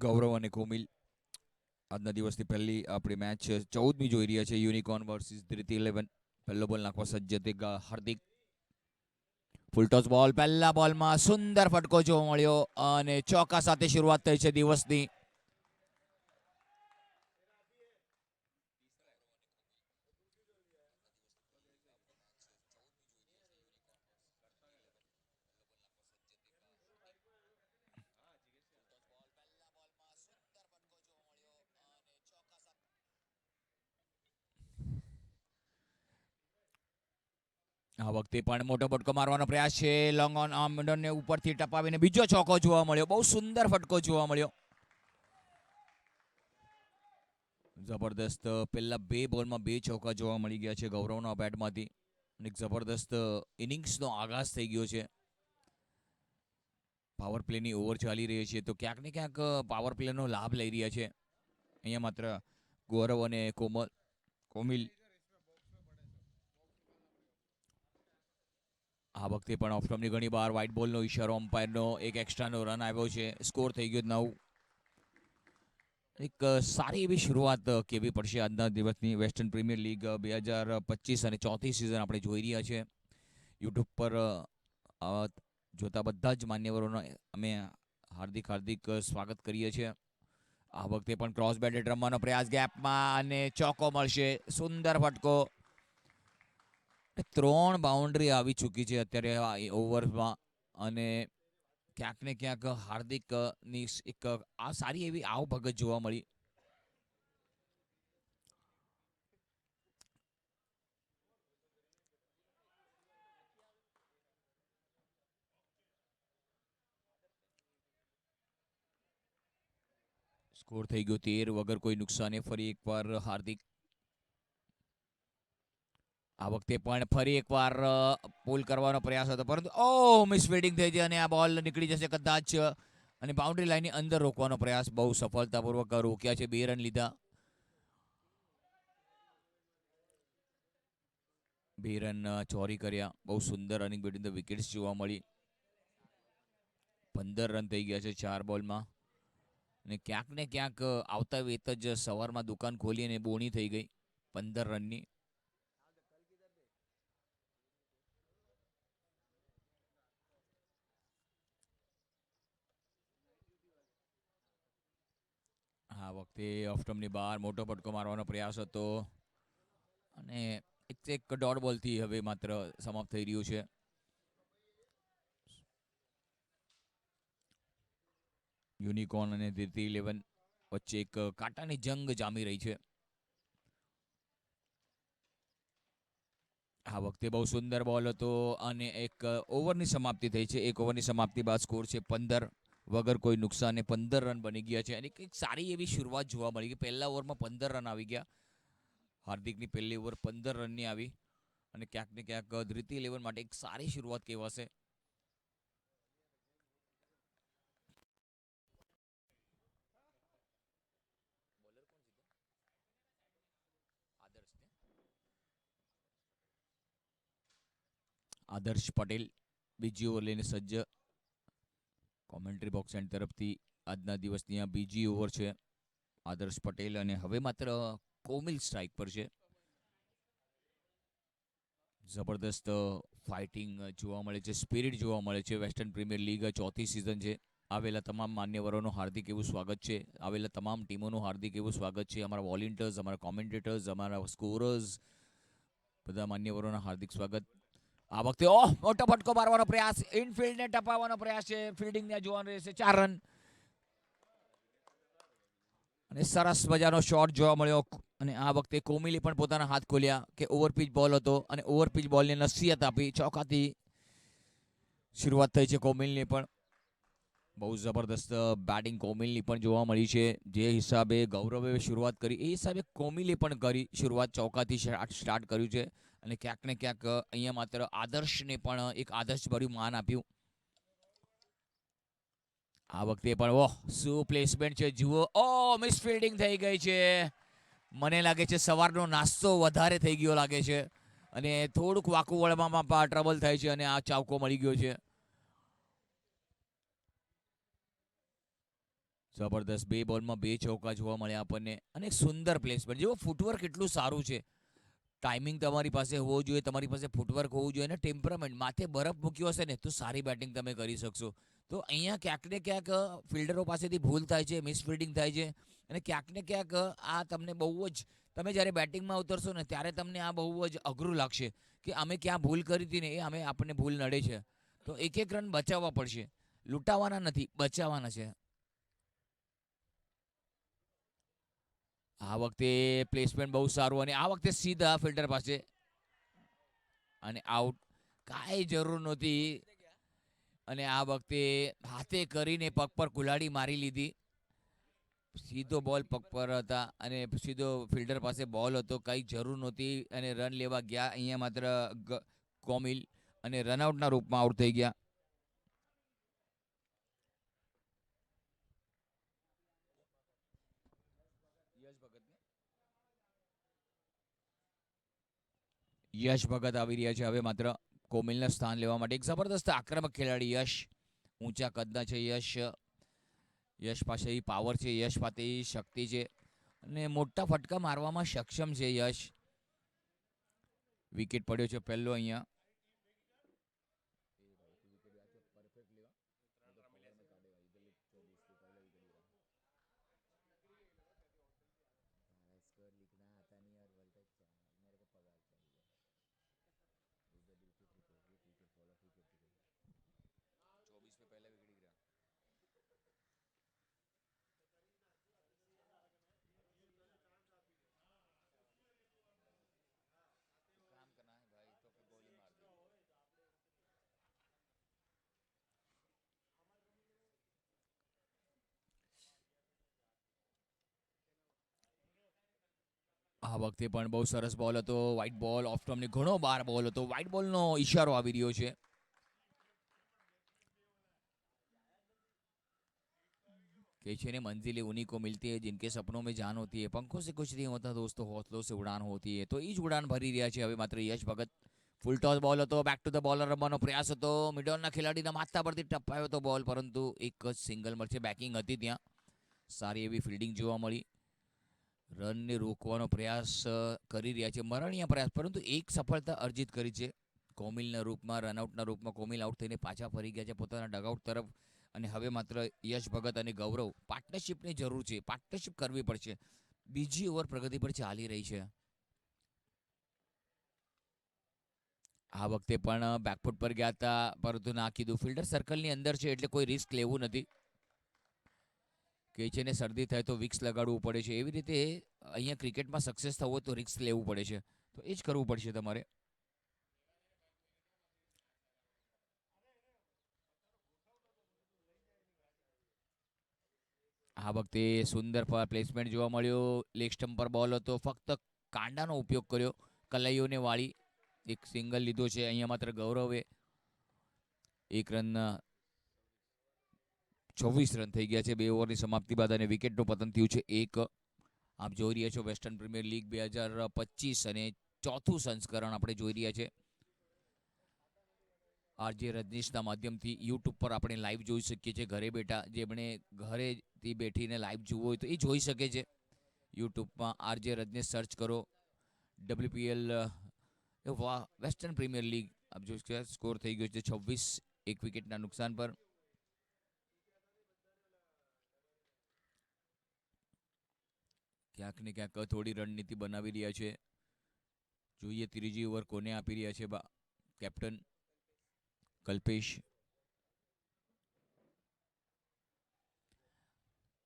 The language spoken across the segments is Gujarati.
ગૌરવ અને કોમિલ આજના દિવસની પહેલી આપણી મેચ 14મી જોઈ રહ્યા છે. Unicorn versus Dhriti 11. પહેલો બોલ નાખવા સજ્જ તે હાર્દિક. ફૂલટોસ બોલ, પહેલા બોલમાં સુંદર ફટકો જોવા મળ્યો અને ચોકા સાથે શરૂઆત થઈ છે દિવસની. આ વખતે પણ મોટો ફટકો મારવાનો પ્રયાસ છે. લોંગ ઓન આર્મને ઉપરથી ટપાવીને બીજો ચોકો જોવા મળ્યો. બહુ સુંદર ફટકો જોવા મળ્યો. જબરદસ્ત પહેલા 2 બોલમાં 2 ચોકા જોવા મળી ગયા છે ગૌરવના બેટમાંથી. એક જબરદસ્ત ઇનિંગ્સનો આગાઝ થઈ ગયો છે. પાવર પ્લેની ઓવર ચાલી રહી છે તો ક્યાંક ને ક્યાંક પાવર પ્લેનો લાભ લઈ રહ્યા છે અહીંયા માત્ર ગૌરવ અને કોમિલ. આ વખતે પણ ઓફ સ્ટમ્પની ઘણી વાર વ્હાઇટ બોલનો ઇશારો, અમ્પાયરનો એક એક્સ્ટ્રાનો રન આવ્યો છે. સ્કોર થઈ ગયો 9. એક સારી એવી શરૂઆત કેવી પડશે આજના દિવસની. વેસ્ટર્ન પ્રીમિયર લીગ 2025 અને 4થી સિઝન આપણે જોઈ રહ્યા છે. યુટ્યુબ પર જોતા બધા જ માન્યવરોનો અમે હાર્દિક સ્વાગત કરીએ છીએ. આ વખતે પણ ક્રોસ બેટેડ રમવાનો પ્રયાસ ગેપમાં અને ચોકો મળશે. સુંદર ફટકો. 3 બાઉન્ડ્રી આવી ચૂકી છે અત્યારે ઓવરમાં અને ક્યાંક ને ક્યાંક હાર્દિકની એક આ સારી એવી આવભગત જોવા મળી. સ્કોર થઈ ગયો 13 વગર કોઈ નુકસાને. ફરી એકવાર હાર્દિક. આ વખતે પણ ફરી એકવાર પુલ કરવાનો પ્રયાસ હતો પરંતુ મિસ ફિલ્ડિંગ થઈ છે અને આ બોલ નીકળી જશે કદાચ અને બાઉન્ડ્રી લાઇનની અંદર રોકવાનો પ્રયાસ બહુ સફળતાપૂર્વક રોક્યા છે. 2 રન લીધા. 2 રન ચોરી કર્યા. બહુ સુંદર રનિંગ બિટવીન ધ વિકેટ્સ જોવા મળી. 15 રન થઈ ગયા છે 4 બોલમાં અને ક્યાંક ને ક્યાંક આવતા વેત જ સવારમાં દુકાન ખોલી અને બોણી થઈ ગઈ 15 રનની. આ વખતે ઓફ સ્ટમ્પની બહાર મોટો ફટકો મારવાનો પ્રયાસ હતો અને એક દોઢ બોલથી હવે માત્ર સમાપ્ત થઈ રહ્યું છે. યુનિકોર્ન અને ધૃતિ 11 વચ્ચે એક કાંટાની જંગ જામી રહી છે. આ વખતે બહુ સુંદર બોલ હતો અને એક ઓવરની સમાપ્તિ થઈ છે. 1 ઓવરની સમાપ્તિ બાદ સ્કોર છે 15 વગર કોઈ નુકસાને. 15 રન બની ગયા છે અને એક સારી એવી શરૂઆત જોવા મળી કે પહેલા ઓવરમાં 15 રન આવી ગયા. હાર્દિકની પહેલી ઓવર 15 રનની આવી અને ક્યાંક ને ક્યાંક ધૃતિ 11 માટે એક સારી શરૂઆત કહેવાશે. આદર્શ પટેલ બીજી ઓવર લઈને સજ્જ. કોમેન્ટ્રી બોક્સ એન્ડ તરફથી આજના દિવસની આ બીજી ઓવર છે. આદર્શ પટેલ અને હવે માત્ર કોમિલ સ્ટ્રાઇક પર છે. જબરદસ્ત ફાઇટિંગ જોવા મળે છે. સ્પિરિટ જોવા મળે છે. વેસ્ટર્ન પ્રીમિયર લીગ 4થી સિઝન છે. આવેલા તમામ માન્યવરોનું હાર્દિક એવું સ્વાગત છે. આવેલા તમામ ટીમોનું હાર્દિક એવું સ્વાગત છે. અમારા વોલેન્ટિયર્સ, અમારા કોમેન્ટેટર્સ, અમારા સ્કોરર્સ, બધા માન્યવરોના હાર્દિક સ્વાગત. આ વખતે મોટો ફટકો મારવાનો પ્રયાસ. ઇનફિલ્ડને ટપાવવાનો પ્રયાસ છે. ફિલ્ડિંગને જોવાનું રહેશે. 4 રન અને સરસ મજાનો શોટ જોવા મળ્યો અને આ વખતે કોહલી પણ પોતાના હાથ ખોલ્યા કે ઓવરપીચ બોલ હતો અને ઓવરપીચ બોલને નસીહત આપી. ચોકાથી શરૂઆત થઈ છે કોહલીની પણ. બહુ જબરદસ્ત બેટિંગ કોમિલની પણ જોવા મળી છે. જે હિસાબે ગૌરવે શરૂઆત કરી એ હિસાબે કોમિલે પણ કરી શરૂઆત, ચોકાથી સ્ટાર્ટ કર્યું છે. અને ક્યાંક ને ક્યાંક અહીંયા માત્ર આદર્શને પણ એક આદર્શભર્યું માન આપ્યું. આ વખતે પણ ઓહ શું પ્લેસમેન્ટ છે જુઓ. મિસ ફિલ્ડિંગ થઈ ગઈ છે. મને લાગે છે સવારનો નાસ્તો વધારે થઈ ગયો લાગે છે અને થોડુંક વાકું વળવામાં ટ્રબલ થાય છે અને આ ચાવકો મળી ગયો છે. જબરદસ્ત 2 બોલમાં 2 ચોકા જોવા મળ્યા આપણને અને સુંદર પ્લેસમેન્ટ. જેવો ફૂટવર્ક એટલું સારું છે. ટાઈમિંગ તમારી પાસે હોવો જોઈએ, તમારી પાસે ફૂટવર્ક હોવું જોઈએ અને ટેમ્પરામેન્ટ. માથે બરફ મૂક્યો હશે ને તો સારી બેટિંગ તમે કરી શકશો. તો અહીંયા ક્યાંક ને ક્યાંક ફિલ્ડરો પાસેથી ભૂલ થાય છે, મિસ ફિલ્ડિંગ થાય છે અને ક્યાંક ને ક્યાંક આ તમને બહુ જ, તમે જ્યારે બેટિંગમાં ઉતરશો ને ત્યારે તમને આ બહુ જ અઘરું લાગશે કે અમે ક્યાં ભૂલ કરી હતી ને એ આપણને ભૂલ નડે છે. તો એક એક રન બચાવવા પડશે, લૂંટાવાના નથી, બચાવવાના છે. આ વખતે પ્લેસમેન્ટ બહુ સારું અને આ વખતે સીધા ફિલ્ડર પાસે અને આઉટ. કાંઈ જરૂર નહોતી અને આ વખતે હાથે કરીને પગ પર કુલાડી મારી લીધી. સીધો બોલ પગ પર હતા અને સીધો ફિલ્ડર પાસે બોલ હતો. કંઈ જરૂર નહોતી અને રન લેવા ગયા અહીંયા માત્ર કોમિલ અને રનઆઉટના રૂપમાં આઉટ થઈ ગયા. યશ ભગત આવી રહ્યા છે હવે માત્ર કોમિલના સ્થાન લેવા માટે. એક જબરદસ્ત આક્રમક ખેલાડી યશ, ઊંચા કદના છે યશ. યશ પાસે પાવર છે, યશ પાસે શક્તિ છે અને મોટા ફટકા મારવામાં સક્ષમ છે યશ. વિકેટ પડ્યો છે પહેલો અહીંયા. આ વખતે પણ બહુ સરસ બોલ હતો. વ્હાઇટ બોલ ઓફ સ્ટમ્પની ઘણો બાર બોલ હતો. વ્હાઇટ બોલનો ઈશારો આવી રહ્યો છે. कि छे ने मंजिलें उन्हीं को मिलती है जिनके सपनों में जान होती है. पंखों से कुछ नहीं होता दोस्तों, हौसलों से उड़ान होती है. तो એ જ ઉડાન ભરી રહ્યા છે હવે માત્ર યશ ભગત. ફૂલ ટોસ બોલ હતો. બેક ટુ ધ બોલર રમવાનો પ્રયાસ હતો. મિડલના ખેલાડીના માથા પરથી ટપાયો હતો બોલ, પરંતુ એક જ સિંગલ મળશે. બેકિંગ હતી ત્યાં, સારી એવી ફિલ્ડિંગ જોવા મળી. રનને રોકવાનો પ્રયાસ કરી રહ્યા છે, મરણીય પ્રયાસ, પરંતુ એક સફળતા અર્જિત કરી છે કોમિલના રૂપમાં. રનઆઉટના રૂપમાં કોમિલ આઉટ થઈને પાછા ફરી ગયા છે પોતાના ડગઆઉટ તરફ. અને હવે માત્ર યશ ભગત અને ગૌરવ પાર્ટનરશિપની જરૂર છે. પાર્ટનરશિપ કરવી પડશે. બીજી ઓવર પ્રગતિ પર ચાલી રહી છે. આ વખતે પણ બેકફૂટ પર ગયા હતા, પરંતુ ના કીધું. ફિલ્ડર સર્કલની અંદર છે એટલે કોઈ રિસ્ક લેવું નથી. કે છે ને શરદી થાય તો વિક્સ લગાડવું પડે છે. એવી રીતે અહીંયા ક્રિકેટમાં સક્સેસ થવું હોય તો રિસ્ક લેવું પડે છે. તો એ જ કરવું પડશે તમારે. આ વખતે સુંદર પ્લેસમેન્ટ જોવા મળ્યો. લેગ સ્ટમ્પ પર બોલ હતો. ફક્ત કાંડાનો ઉપયોગ કર્યો, કલાઈઓને વાળી. એક સિંગલ લીધો છે અહીંયા માત્ર ગૌરવે. 1 રન, 26 રન થઈ ગયા છે 2 ઓવરની સમાપ્તિ બાદ અને વિકેટનું પતન થયું છે 1. આપ જોઈ રહ્યા છો વેસ્ટર્ન પ્રીમિયર લીગ 2025 અને ચોથું સંસ્કરણ આપણે જોઈ રહ્યા છે. આરજે રજનીશના માધ્યમથી યુટ્યુબ પર આપણે લાઈવ જોઈ શકીએ છીએ. ઘરે બેઠા જેમણે ઘરેથી બેઠીને લાઈવ જોવું હોય તો એ જોઈ શકે છે. યુટ્યુબમાં આરજે રજનીશ સર્ચ કરો. WPL વેસ્ટર્ન પ્રીમિયર લીગ આપ જોઈ શકો. સ્કોર થઈ ગયો છે 26, 1 વિકેટના નુકસાન પર. ક્યાંક ને ક્યાંક થોડી રણનીતિ બનાવી રહ્યા છે. જોઈએ ત્રીજી ઓવર કોને આપી રહ્યા છે કેપ્ટન કલ્પેશ.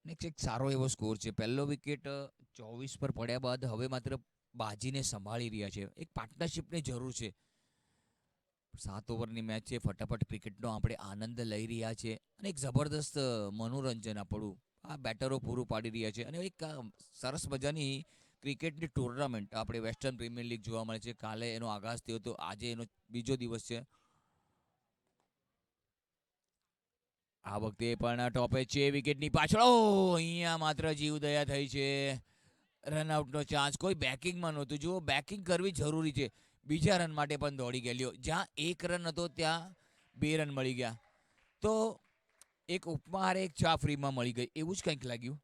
એક સારો એવો સ્કોર છે. પહેલો વિકેટ 24 પર પડ્યા બાદ હવે માત્ર બાજીને સંભાળી રહ્યા છે. એક પાર્ટનરશિપની જરૂર છે. 7 ઓવરની મેચ છે, ફટાફટ ક્રિકેટનો આપણે આનંદ લઈ રહ્યા છે અને એક જબરદસ્ત મનોરંજન આપણું આ બેટરો પૂરું પાડી રહ્યા છે અને એક સરસ મજાની ક્રિકેટની ટુર્નામેન્ટ આપણે વેસ્ટર્ન પ્રીમિયર લીગ જોવા મળે છે. કાલે એનો આગાઝ થયો હતો, આજે એનો બીજો દિવસ છે. આ વખતે પણ ટોપે છે વિકેટની પાછળ. અહીંયા માત્ર જીવદયા થઈ છે. રનઆઉટનો ચાન્સ, કોઈ બેકિંગમાં નહોતું. જુઓ, બેકિંગ કરવી જરૂરી છે. બીજા રન માટે પણ દોડી ગયેલો. જ્યાં 1 રન હતો ત્યાં 2 રન મળી ગયા. તો એક ઉપમાહારે એક ચા ફ્રીમાં મળી ગઈ, એવું જ કંઈક લાગ્યું.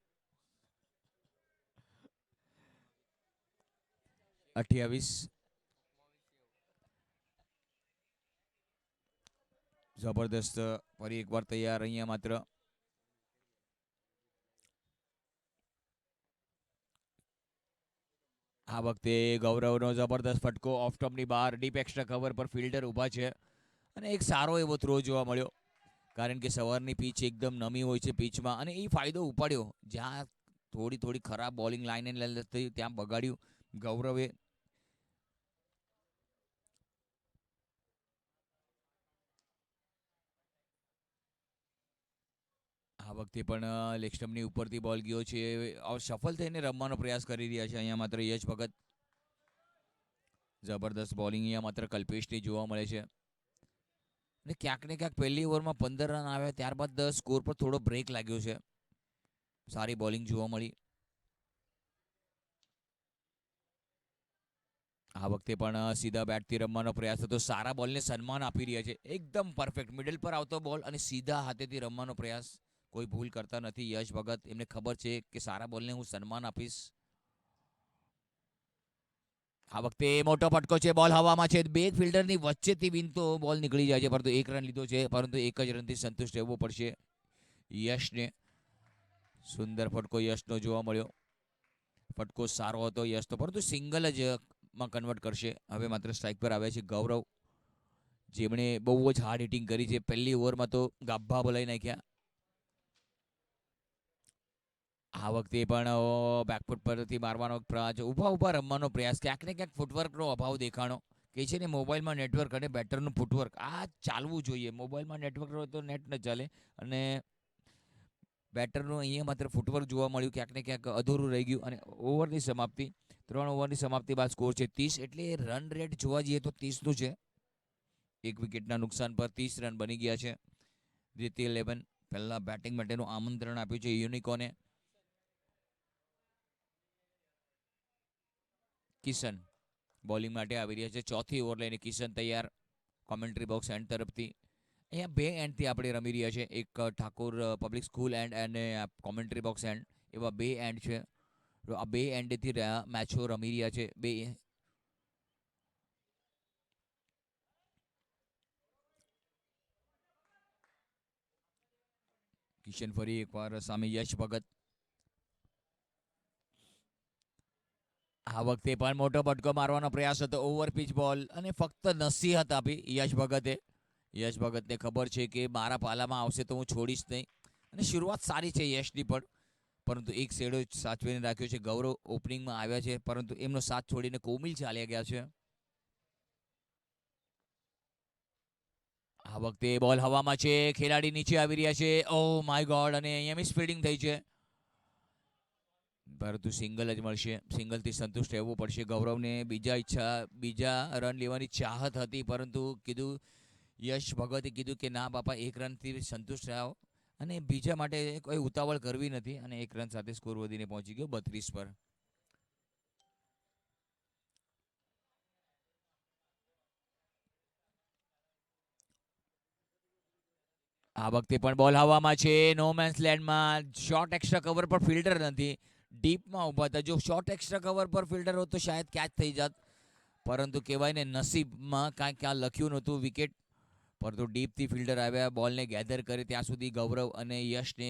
28. જબરદસ્ત, ફરી એકવાર તૈયાર. અહીંયા માત્ર આ વખતે ગૌરવનો જબરદસ્ત ફટકો ઓફ સ્ટમ્પની બહાર, ડીપ એક્સ્ટ્રા કવર પર ફિલ્ડર ઊભા છે અને એક સારો એવો થ્રો જોવા મળ્યો. કારણ કે સવારની પીચ એકદમ નમી હોય છે પીચમાં, અને એ ફાયદો ઉપાડ્યો. જ્યાં થોડી ખરાબ બોલિંગ લાઇન થઈ ત્યાં બગાડ્યું ગૌરવે. આ વખતે પણ લેગ સ્ટમ્પની ઉપરથી બોલ ગયો છે. સફળ થઈને રમવાનો પ્રયાસ કરી રહ્યા છે અહીંયા માત્ર યશ ભગત. જબરદસ્ત બોલિંગ અહીંયા માત્ર કલ્પેશની જોવા મળે છે. અને ક્યાંક ને ક્યાંક પહેલી ઓવરમાં 15 રન આવ્યા, ત્યારબાદ સ્કોર પર થોડો બ્રેક લાગ્યો છે. સારી બોલિંગ જોવા મળી. આ વખતે પણ સીધા બેટથી રમવાનો પ્રયાસ હતો. સારા બોલને સન્માન આપી રહ્યા છે. એકદમ પરફેક્ટ મિડલ પર આવતો બોલ અને સીધા હાથેથી રમવાનો પ્રયાસ. કોઈ ભૂલ કરતા નથી યશ ભગત. એમને ખબર છે કે સારા બોલને હું સન્માન આપીશ. આ વખતે મોટો ફટકો છે, બોલ હવામાં છે. બે ફિલ્ડરની વચ્ચેથી વિનતો બોલ નીકળી જાય છે, પરંતુ 1 રન લીધો છે, પરંતુ 1 જ રનથી સંતુષ્ટ રહેવું પડશે યશને. સુંદર ફટકો યશનો જોવા મળ્યો. ફટકો સારો હતો યશનો, પરંતુ સિંગલ જ માં કન્વર્ટ કરશે. હવે માત્ર સ્ટ્રાઇક પર આવ્યા છે ગૌરવ, જેમણે બહુ જ હાર્ડ હિટિંગ કરી છે. પહેલી ઓવરમાં તો ગાભા બોલાઈ નાખ્યા. આ વખતે પણ બેકફૂટ પરથી મારવાનો પ્રયાસ, ઊભા રમવાનો પ્રયાસ. ક્યાંક ને ક્યાંક ફૂટવર્કનો અભાવ દેખાણો. કે છે ને મોબાઈલમાં નેટવર્ક અને બેટરનું ફૂટવર્ક આ ચાલવું જોઈએ. મોબાઈલમાં નેટવર્ક હોય તો નેટ ન ચાલે, અને બેટરનું અહીંયા માત્ર ફૂટવર્ક જોવા મળ્યું. ક્યાંક ને ક્યાંક અધૂરું રહી ગયું. અને ઓવરની સમાપ્તિ, 3 ઓવરની સમાપ્તિ બાદ સ્કોર છે 30. એટલે રન રેટ જોવા જઈએ તો 30નું છે. 1 વિકેટના નુકસાન પર 30 રન બની ગયા છે. દ્વિતીય 11 પહેલા બેટિંગ માટેનું આમંત્રણ આપ્યું છે યુનિકોને. કિશન બોલિંગ માટે આવી રહ્યા છે. ચોથી ઓવર લઈને કિશન તૈયાર. કોમેન્ટ્રી બોક્સ એન્ડ તરફથી અહીંયા 2 એન્ડથી આપણે રમી રહ્યા છે. એક ઠાકોર પબ્લિક સ્કૂલ એન્ડ અને કોમેન્ટ્રી બોક્સ એન્ડ, એવા 2 એન્ડ છે. તો આ 2 એન્ડથી મેચો રમી રહ્યા છે. બે કિશન ફરી એકવાર સામે યશ ભગત. આ વખતે પણ મોટો ફટકો મારવાનો પ્રયાસ હતો. ઓવર પીચ બોલ અને ફક્ત નસીહત આપી યશ ભગતે. યશ ભગતને ખબર છે કે મારા પાલામાં આવશે તો હું છોડીશ નહીં. અને શરૂઆત સારી છે યશની પણ, પરંતુ એક શેડો સાચવીને રાખ્યો છે. ગૌરવ ઓપનિંગમાં આવ્યા છે, પરંતુ એમનો સાથ છોડીને કોમિલ ચાલ્યા ગયા છે. આ વખતે બોલ હવામાં છે, ખેલાડી નીચે આવી રહ્યા છે. ઓ માય ગોડ, અને અહીંયા મિસ ફિલ્ડિંગ થઈ છે, પરંતુ સિંગલ જ મળશે. સિંગલથી સંતુષ્ટ રહેવું પડશે ગૌરવને. બીજા રન લેવાની ચાહત હતી, પરંતુ કીધું યશ ભગતે કીધું કે ના બાપા, 1 રનથી સંતુષ્ટ રહ્યો અને બીજા માટે કોઈ ઉતાવળ કરવી નથી. અને 1 રન સાથે સ્કોર વધીને પહોંચી ગયો 32 પર. આ વખતે પણ બોલ હવામાં છે, નો મેન્સ લેન્ડમાં. શોર્ટ એક્સ્ટ્રા કવર પર ફિલ્ડર નથી, ડીપમાં ઊભા હતા. જો શોર્ટ એક્સ્ટ્રા કવર પર ફિલ્ડર હોત તો શાયદ કેચ થઈ જાત, પરંતુ કહેવાય ને નસીબમાં કાંઈ ક્યાં લખ્યું નહોતું વિકેટ. પરંતુ ડીપથી ફિલ્ડર આવ્યા, બોલને ગેધર કરે ત્યાં સુધી ગૌરવ અને યશને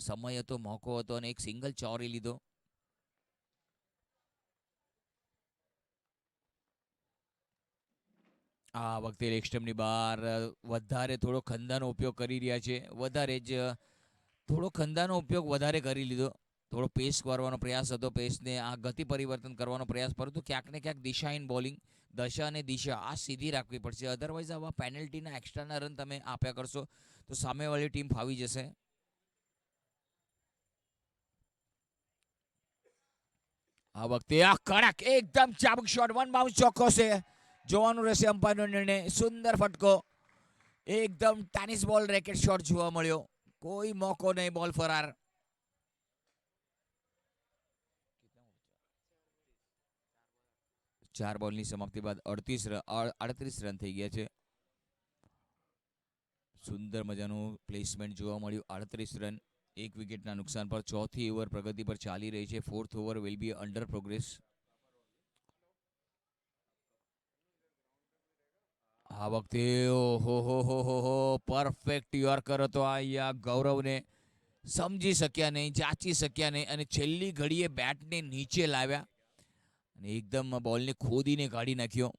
સમય હતો, મોકો હતો, અને એક સિંગલ ચોરી લીધો. આ વખતે લેગ સ્ટમ્પની બહાર વધારે થોડો ખંદાનો ઉપયોગ કરી રહ્યા છે. વધારે કરી લીધો. થોડો પેસ કરવાનો પ્રયાસ હતો, પેસને આ ગતિ પરિવર્તન કરવાનો પ્રયાસ, પરંતુ ક્યાંક ને ક્યાંક દિશાહીન બોલિંગ. દશા અને દિશા આ સીધી રાખવી પડશે. અધરવાઇઝ આવા પેનલ્ટીના એક્સ્ટ્રાના રન તમે આપ્યા કરશો તો સામેવાળી ટીમ ફાવી જશે. આ વખતે આ કડક એકદમ ચાબુક શોટ, વન બાઉન્સ ચોખ્ખો છે. જોવાનું રહેશે અમ્પાયરનો નિર્ણય. સુંદર ફટકો, એકદમ ટેનિસ બોલ રેકેટ શોટ જોવા મળ્યો. કોઈ મોકો નહીં, બોલ ફરાર. ચાર બોલની સમાપ્તિ બાદ 38 રન થઈ ગયા છે. સુંદર મજાનું પ્લેસમેન્ટ જોવા મળ્યું. 38 રન, એક વિકેટના નુકસાન પર. ચોથી ઓવર પ્રગતિ પર ચાલી રહી છે. Fourth over will be under progress. આ વખતે ઓહો પરફેક્ટ યોર્કર હતો. અહીંયા ગૌરવને સમજી શક્યા નહીં, જાચી શક્યા નહીં અને છેલ્લી ઘડીએ બેટને નીચે લાવ્યા અને એકદમ બોલને ખોદીને કાઢી નાખ્યો.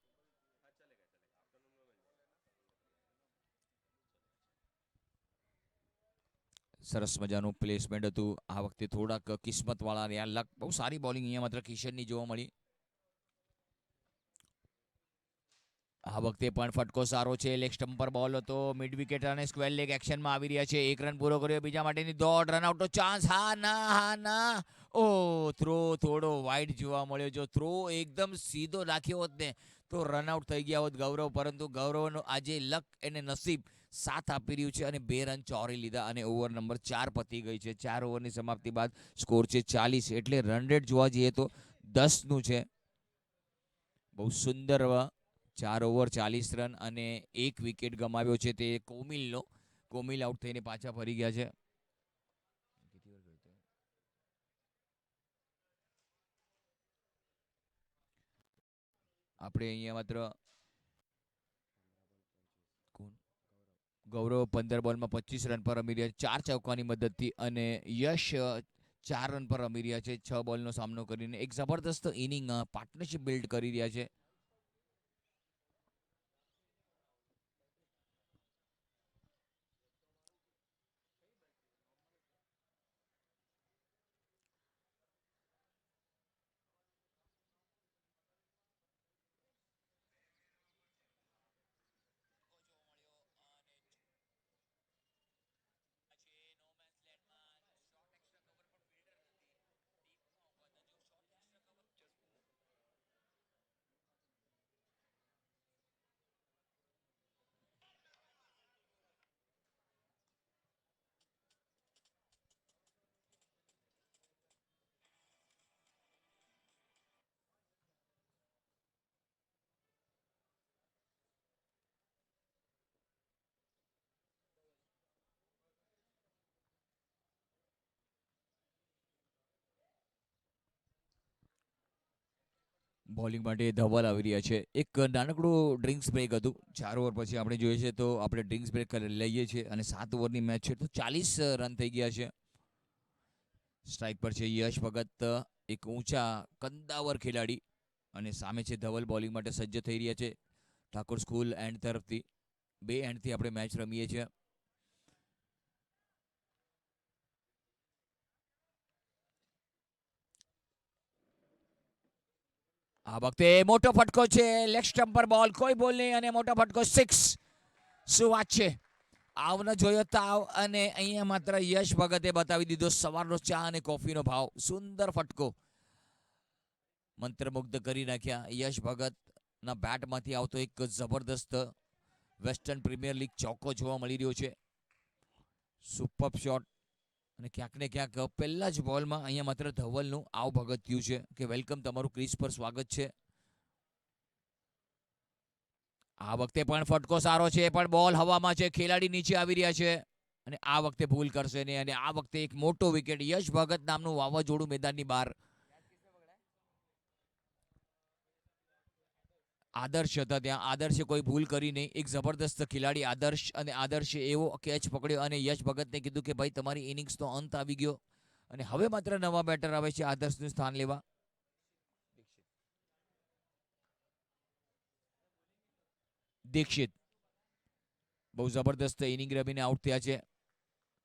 સરસ મજાનું પ્લેસમેન્ટ હતું. આ વખતે થોડાક કિસ્મતવાળા રહ્યા. લક, બહુ સારી બોલિંગ અહીંયા માત્ર કિશનની જોવા મળી. આ વખતે પણ ફટકો સારો છે. લેગ સ્ટમ્પ પર બોલ હતો. મિડ વિકેટ અને સ્ક્વેર લેગ એક્શનમાં આવી રહ્યા છે. એક રન પૂરો કર્યો. બીજા માટેની દોડ, રનઆઉટનો ચાન્સ. હા ના. ઓ થ્રો થોડો વાઇડ જોવા મળ્યો. જો થ્રો એકદમ સીધો નાખ્યો હોત ને તો રનઆઉટ થઈ ગયા હોત ગૌરવ, પરંતુ ગૌરવનો આજે લક અને નસીબ સાથ આપી રહ્યું છે અને 2 રન ચોરી લીધા અને ઓવર નંબર 4 પતી ગઈ છે. 4 ઓવરની સમાપ્તિ બાદ સ્કોર છે 40. એટલે રન રેટ જોવા જઈએ તો 10નું છે. બહુ સુંદર 4 ઓવર 40 રન અને 1 વિકેટ ગમાવ્યો છે તે કોમિલનો. કોમિલ આઉટ થઈને પાછા ફરી ગયા છે. આપણે અહીંયા માત્ર ગૌરવ 15 બોલમાં 25 રન પર રમી રહ્યા છે 4 ચોક્કાની મદદથી અને યશ 4 રન પર રમી રહ્યા છે 6 બોલનો સામનો કરીને. એક જબરદસ્ત ઇનિંગ પાર્ટનરશિપ બિલ્ડ કરી રહ્યા છે. બોલિંગ માટે ધવલ આવી રહ્યા છે. એક નાનકડું ડ્રિંક્સ બ્રેક હતું. 4 ઓવર પછી આપણે જોઈએ છે તો આપણે ડ્રિંક્સ બ્રેક લઈએ છીએ અને 7 ઓવરની મેચ છે તો 40 રન થઈ ગયા છે. સ્ટ્રાઇક પર છે યશ ભગત, એક ઊંચા કંદાવર ખેલાડી, અને સામે છે ધવલ બોલિંગ માટે સજ્જ થઈ રહ્યા છે. ઠાકોર સ્કૂલ એન્ડ તરફથી 2 એન્ડથી આપણે મેચ રમીએ છીએ. આ વખતે મોટો ફટકો છે. લેગ સ્ટમ્પ પર બોલ, કોઈ બોલ નહીં અને મોટો ફટકો 6. શું વાત છે! આવનો જોયો તાવ અને અહીંયા માત્ર યશ ભગતે બતાવી દીધો સવારનો ચા અને કોફીનો ભાવ. સુંદર ફટકો, મંત્રમુગ્ધ કરી નાખ્યા. યશ ભગતના બેટમાંથી આવતો એક જબરદસ્ત વેસ્ટર્ન પ્રીમિયર લીગ ચોક્કો જોવા મળી રહ્યો છે. સુપર શોટ અને ક્યાંક ને ક્યાંક પહેલા જ બોલમાં અહીંયા માત્ર ધવલનું આવ ભગત થયું છે કે વેલકમ, તમારું ક્રીઝ પર સ્વાગત છે. આ વખતે પણ ફટકો સારો છે પણ બોલ હવામાં છે. ખેલાડી નીચે આવી રહ્યા છે અને આ વખતે ભૂલ કરશે નહીં અને આ વખતે એક મોટો વિકેટ. યશ ભગત નામનું વાવાઝોડું મેદાનની બહાર. આદર્શ હતા ત્યાં. આદર્શે કોઈ ભૂલ કરી નહીં. એક જબરદસ્ત ખેલાડી આદર્શ, અને આદર્શે એવો કેચ પકડ્યો અને યશ ભગતને કીધું કે ભાઈ તમારી ઇનિંગ્સનો અંત આવી ગયો અને હવે માત્ર નવા બેટર આવે છે આદર્શનું સ્થાન લેવા. દીક્ષિત બહુ જબરદસ્ત ઇનિંગ રમીને આઉટ થયા છે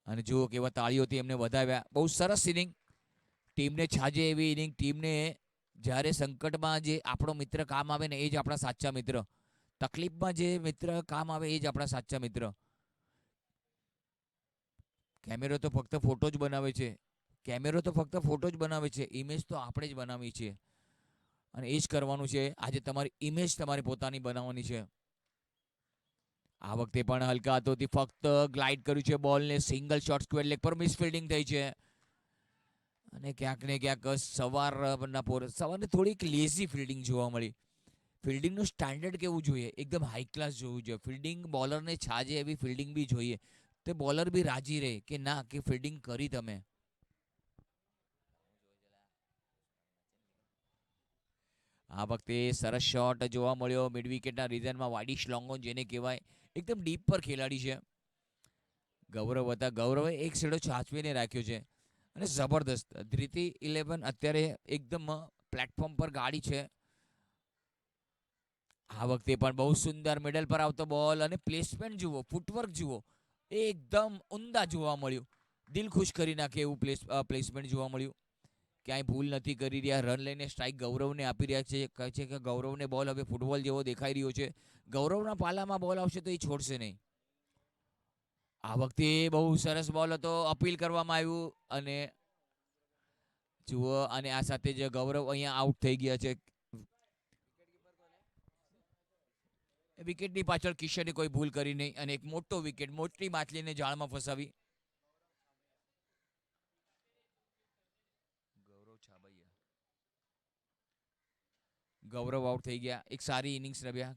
અને જુઓ કેવા તાળીઓથી એમને વધાવ્યા. બહુ સરસ ઇનિંગ, ટીમને છાજે એવી ઇનિંગ, ટીમને જ્યારે સંકટમાં જે આપણો મિત્ર કામ આવે ને એ જ આપણા સાચા મિત્ર. તકલીફમાં જે મિત્ર કામ આવે એ જ આપણા સાચા મિત્ર. કેમેરો તો ફક્ત ફોટો જ બનાવે છે. કેમેરો તો ફક્ત ફોટો જ બનાવે છે. ઇમેજ તો આપણે જ બનાવી છે. અને એ જ કરવાનું છે. આજે તમારી ઇમેજ તમારે પોતાની બનાવવાની છે. આ વખતે પણ હલકા હાથોથી ફક્ત ગ્લાઇડ કર્યું છે બોલને. સિંગલ શોટ સ્ક્વેર લેગ પર મિસ ફિલ્ડિંગ થઈ છે. અને ક્યાંક ને ક્યાંક સવારની થોડીક લેઝી ફિલ્ડિંગ જોવા મળી. ફિલ્ડિંગનું સ્ટાન્ડર્ડ કેવું જોઈએ? એકદમ હાઈ ક્લાસ જોવું જોઈએ. ફિલ્ડિંગ બોલરને છાજે એવી ફિલ્ડિંગ બી જોઈએ. તે બોલર બી રાજી રહે કે ના કે ફિલ્ડિંગ કરી તમે. આ વખતે સરસ શોટ જોવા મળ્યો મિડ વિકેટના રીઝનમાં. વાઇડિશ લોંગ ઓન જેને કહેવાય. એકદમ ડીપ પર ખેલાડી છે. ગૌરવે એક છેડો સાચવીને રાખ્યો છે. અને જબરદસ્ત ધ્રીતિ 11 અત્યારે એકદમ પ્લેટફોર્મ પર ગાડી છે. આ વખતે પણ બહુ સુંદર મિડલ પર આવતો બોલ અને પ્લેસમેન્ટ જુઓ, ફૂટવર્ક જુઓ. એકદમ ઉમદા જોવા મળ્યું. દિલ ખુશ કરી નાખે એવું પ્લેસમેન્ટ જોવા મળ્યું. ક્યાંય ભૂલ નથી કરી રહ્યા. રન લઈને સ્ટ્રાઇક ગૌરવને આપી રહ્યા છે. કહે છે કે ગૌરવને બોલ હવે ફૂટબોલ જેવો દેખાઈ રહ્યો છે. ગૌરવના પાલામાં બોલ આવશે તો એ છોડશે નહીં. આ વખતે બહુ સરસ બોલ હતો. અપીલ કરવામાં આવ્યું અને જુઓ અને આ સાથે જ ગૌરવ અહીંયા આઉટ થઈ ગયા છે. વિકેટની પાછળ કિશને કોઈ ભૂલ કરી નહીં અને એક મોટો વિકેટ, મોટી માછલીને જાળમાં ફસાવી. ગૌરવ આઉટ થઈ ગયા. એક સારી ઇનિંગ્સ રમ્યા.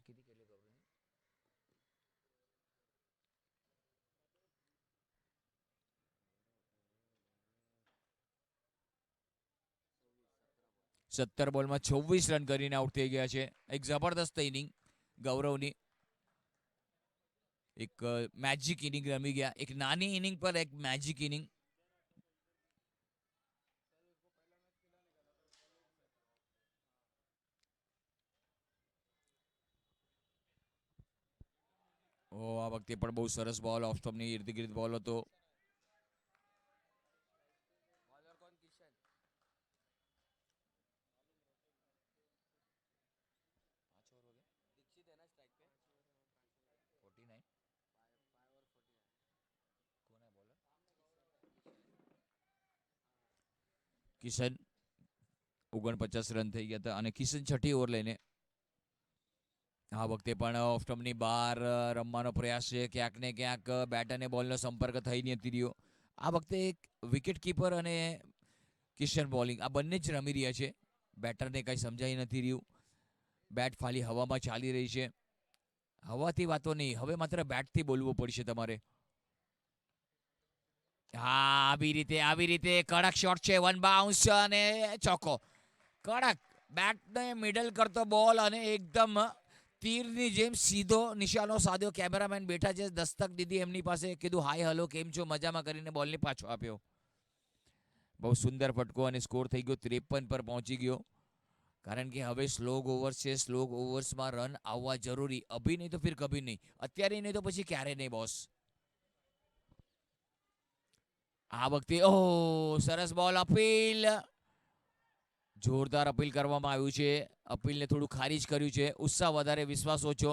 17 બોલમાં 26 રન કરીને આઉટ થઈ ગયા છે. એક જબરદસ્ત ઇનિંગ ગૌરવની. એક મેજિક ઇનિંગ રમી ગયા. એક નાની ઇનિંગ પર એક મેજિક ઇનિંગ. આ વખતે પણ બહુ સરસ બોલ ઓફ સ્ટમ્પની ઇર્દ ગિર્દ બોલ હતો. કિશન 49 રન થઈ ગયા હતા અને કિશન છઠ્ઠી ઓવર લઈને આ વખતે પણ ઓફ સ્ટમ્પની બહાર રમવાનો પ્રયાસ છે. ક્યાંક ને ક્યાંક બેટ અને બોલનો સંપર્ક થઈ નથી રહ્યો. આ વખતે વિકેટ કીપર અને કિશન બોલિંગ આ બંને જ રમી રહ્યા છે. બેટરને કંઈ સમજાઈ નથી રહ્યું. બેટ ખાલી હવામાં ચાલી રહી છે. હવાથી વાતો નહીં, હવે માત્ર બેટથી બોલવું પડશે તમારે. હા, આવી રીતે કડક શોટ છે. વન બાઉન્સ અને ચોકો. કડક બેટને મિડલ કરતો બોલ અને એકદમ તીરની જેમ સીધો નિશાનો સાધ્યો. કેમેરામેન બેઠા છે, દસ્તક દીધી એમની પાસે. કીધું હાય હલો કેમ છો, મજામાં કરીને બોલને પાછો આપ્યો. બહુ સુંદર ફટકો અને સ્કોર થઈ ગયો 53 પર પહોંચી ગયો. કારણ કે હવે સ્લોગ ઓવર્સ છે. સ્લોગ ઓવર્સમાં રન આવવા જરૂરી. અભી નહીં તો ફિર કભી નહીં. અત્યારે નહીં તો પછી ક્યારે નહીં બોસ. આ વખતે સરસ બોલ. અપીલ જોરદાર અપીલ કરવામાં આવ્યું છે. અપીલને થોડું ખારીજ કર્યું છે. ઉત્સાહ વધારે, વિશ્વાસ ઓછો.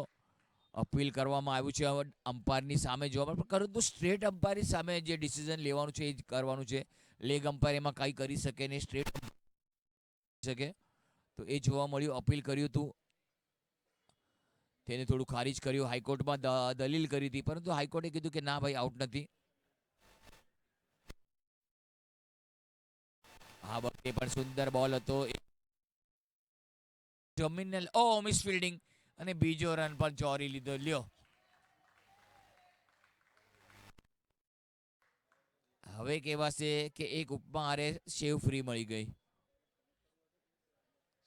અપીલ કરવામાં આવ્યું છે. હવે અમ્પાયરની સામે જોવા મળે, પરંતુ સ્ટ્રેટ અમ્પાયરની સામે જે ડિસિઝન લેવાનું છે એ જ કરવાનું છે. લેગ અમ્પાયર એમાં કંઈ કરી શકે નહીં. સ્ટ્રેટ શકે તો એ જોવા મળ્યું. અપીલ કર્યું હતું, તેને થોડું ખારીજ કર્યું. હાઈકોર્ટમાં દલીલ કરી હતી, પરંતુ હાઈકોર્ટે કીધું કે ના ભાઈ, આઉટ નથી. આ વખતે પણ સુંદર બોલ હતો. જમીનને મિસ ફિલ્ડિંગ અને બીજો રન પણ ચોરી લીધો. લ્યો, હવે કહેવાશે કે એક ઉપમા હારે સેવ ફ્રી મળી ગઈ.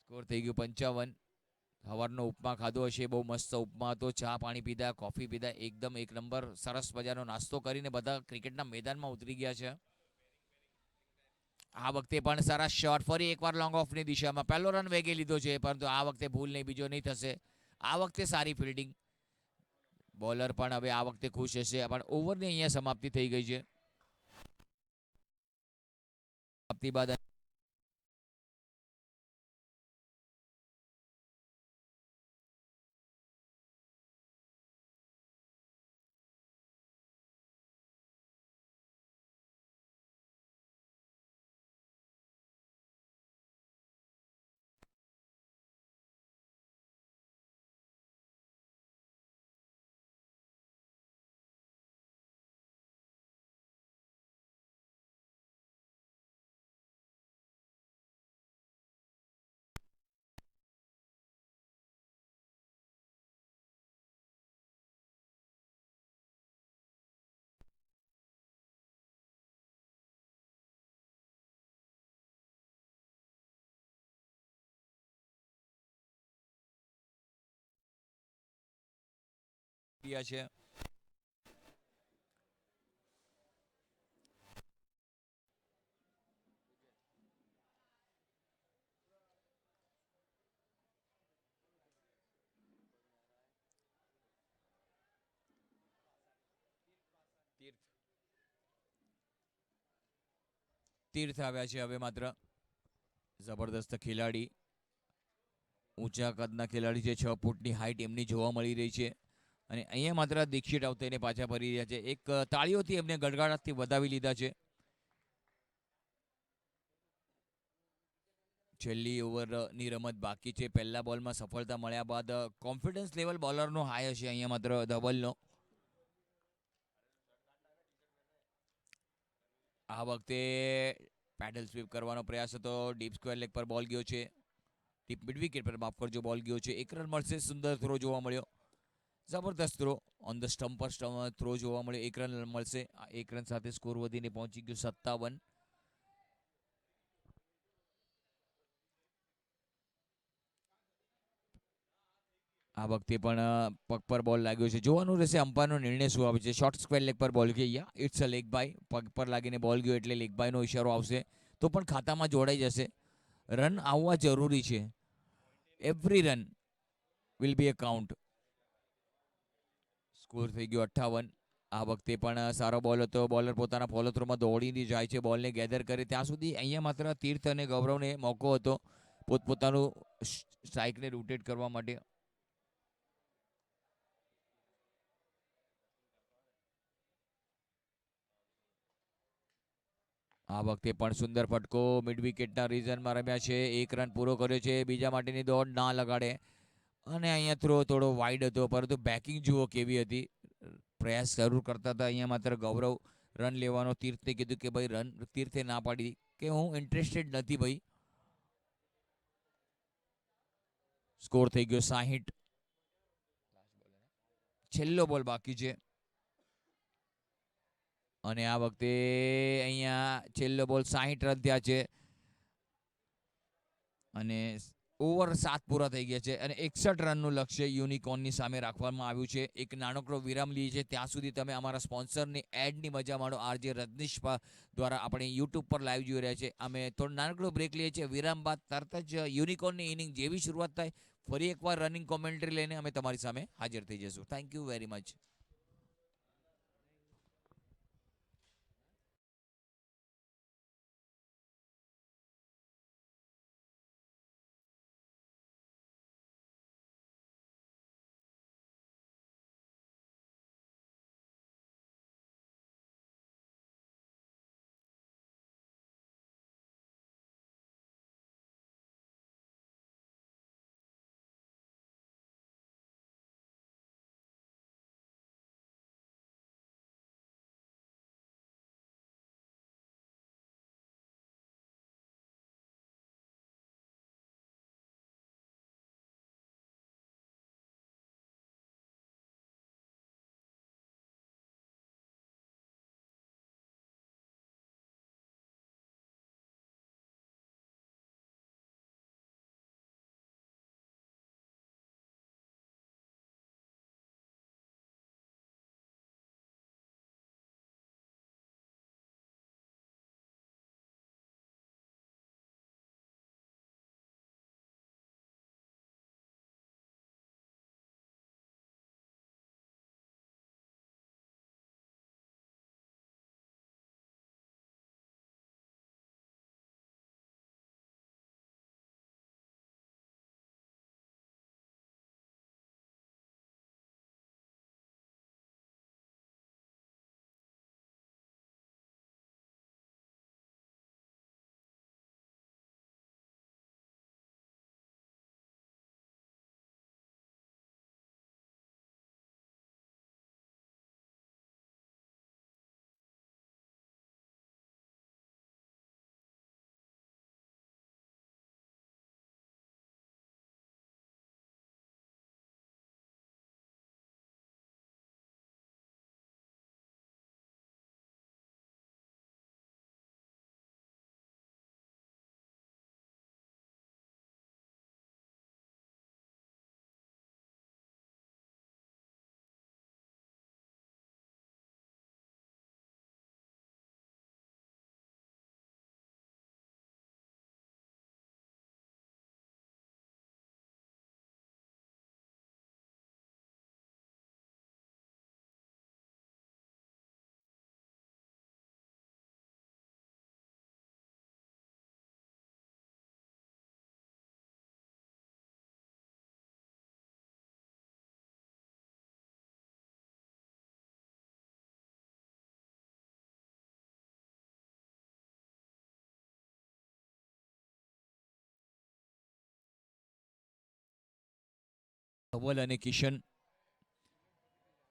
સ્કોર થઈ ગયો 55. સવારનો ઉપમા ખાધો હશે, બહુ મસ્ત ઉપમા હતો. ચા પાણી પીધા, કોફી પીધા, એકદમ એક નંબર સરસ મજાનો નાસ્તો કરીને બધા ક્રિકેટના મેદાનમાં ઉતરી ગયા છે. આ વખતે પણ સરસ શોટ. ફરી એકવાર લોંગ ઓફની દિશામાં પહેલો રન વેગે લીધો છે, પરંતુ આ વખતે ભૂલ નહીં, બીજો નહીં થશે. આ વખતે સારી ફિલ્ડિંગ. બોલર પણ હવે આ વખતે ખુશ હશે. પણ ઓવરની અહીંયા સમાપ્તિ થઈ ગઈ છે. સમાપ્તિ બાદ ઇન્ડિયા છે. તીર્થ આવ્યા છે હવે માત્ર. જબરદસ્ત ખેલાડી, ઊંચા કદના ખેલાડી છે. 6 ફૂટની હાઈટ એમની જોવા મળી રહી છે. અને અહીંયા માત્ર દીક્ષિત આવતાને પાછા ફરી રહ્યા છે. એક તાળીઓથી એમને ગડગડાટથી વધાવી લીધા છે. છેલ્લી ઓવરની રમત બાકી છે. પહેલા બોલમાં સફળતા મળ્યા બાદ કોન્ફિડન્સ લેવલ બોલરનો હાઈ હશે અહીંયા માત્ર ધવલનો. આ વખતે પેડલ સ્વીપ કરવાનો પ્રયાસ હતો. ડીપ સ્ક્વેર લેગ પર બોલ ગયો છે. ડીપ મિડ વિકેટ પર માફ કરજો બોલ ગયો છે. 1 રન મળશે. સુંદર થ્રો જોવા મળ્યો. જબરદસ્ત થ્રો ઓન ધ સ્ટમ્પ પર થ્રો જોવા મળ્યો. 1 રન મળશે. આ 1 રન સાથે સ્કોર વધીને પહોંચી ગયો 57. આ વખતે પણ પગ પર બોલ લાગ્યો છે. જોવાનું રહેશે અમ્પાયરનો નિર્ણય શું આવે છે. શોર્ટ સ્ક્વેર લેગ પર બોલ ગયો. It's a leg bye. પગ પર લાગીને બોલ ગયો એટલે લેગ બાયનો ઇશારો આવશે. તો પણ ખાતામાં જોડાઈ જશે. રન આવવા જરૂરી છે. Every run will be a count. Score થઈ ગયો 58. આ વખતે પણ સારો બોલ હતો. બોલર પોતાના ફોલો થ્રોમાં દોડીને જાય છે. બોલને ગેધર કરે ત્યાં સુધી અહીંયા માત્ર તીર્થ અને ગૌરવને મોકો હતો પોતપોતાનું સ્ટ્રાઇકને રોટેટ કરવા માટે. આ વખતે પણ સુંદર ફટકો મિડ વિકેટના રીઝનમાં રમ્યા છે. 1 રન પૂરો કર્યો છે. બીજા માટેની દોડ ના લગાડે. અને અહીંયા થ્રો થોડો વાઇડ હતો પરંતુ બેકિંગ જુઓ કેવી હતી. પ્રયાસ જરૂર કરતા હતા અહીંયા માત્ર ગૌરવ રન લેવાનો. તીર્થે કીધું કે ભાઈ રન, તીર્થે ના પાડી કે હું ઇન્ટરેસ્ટેડ નથી ભાઈ. સ્કોર થઈ ગયો 60. છેલ્લો બોલ બાકી છે. અને આ વખતે અહીંયા છેલ્લો બોલ 60 રન થયા છે. અને ઓવર 7 પૂરા થઈ ગયા છે. અને 61 રનનું લક્ષ્ય યુનિકોર્નની સામે રાખવામાં આવ્યું છે. એક નાનકડો વિરામ લઈએ છે. ત્યાં સુધી તમે અમારા સ્પોન્સરની એડની મજા માણો. આરજે રજનીશ દ્વારા આપણે યુટ્યુબ પર લાઈવ જોઈ રહ્યા છે. અમે થોડો નાનકડો બ્રેક લઈએ છીએ. વિરામ બાદ તરત જ યુનિકોર્નની ઇનિંગ જેવી શરૂઆત થાય ફરી એકવાર રનિંગ કોમેન્ટ્રી લઈને અમે તમારી સામે હાજર થઈ જશું. Thank you very much. Dhaval અને કિશન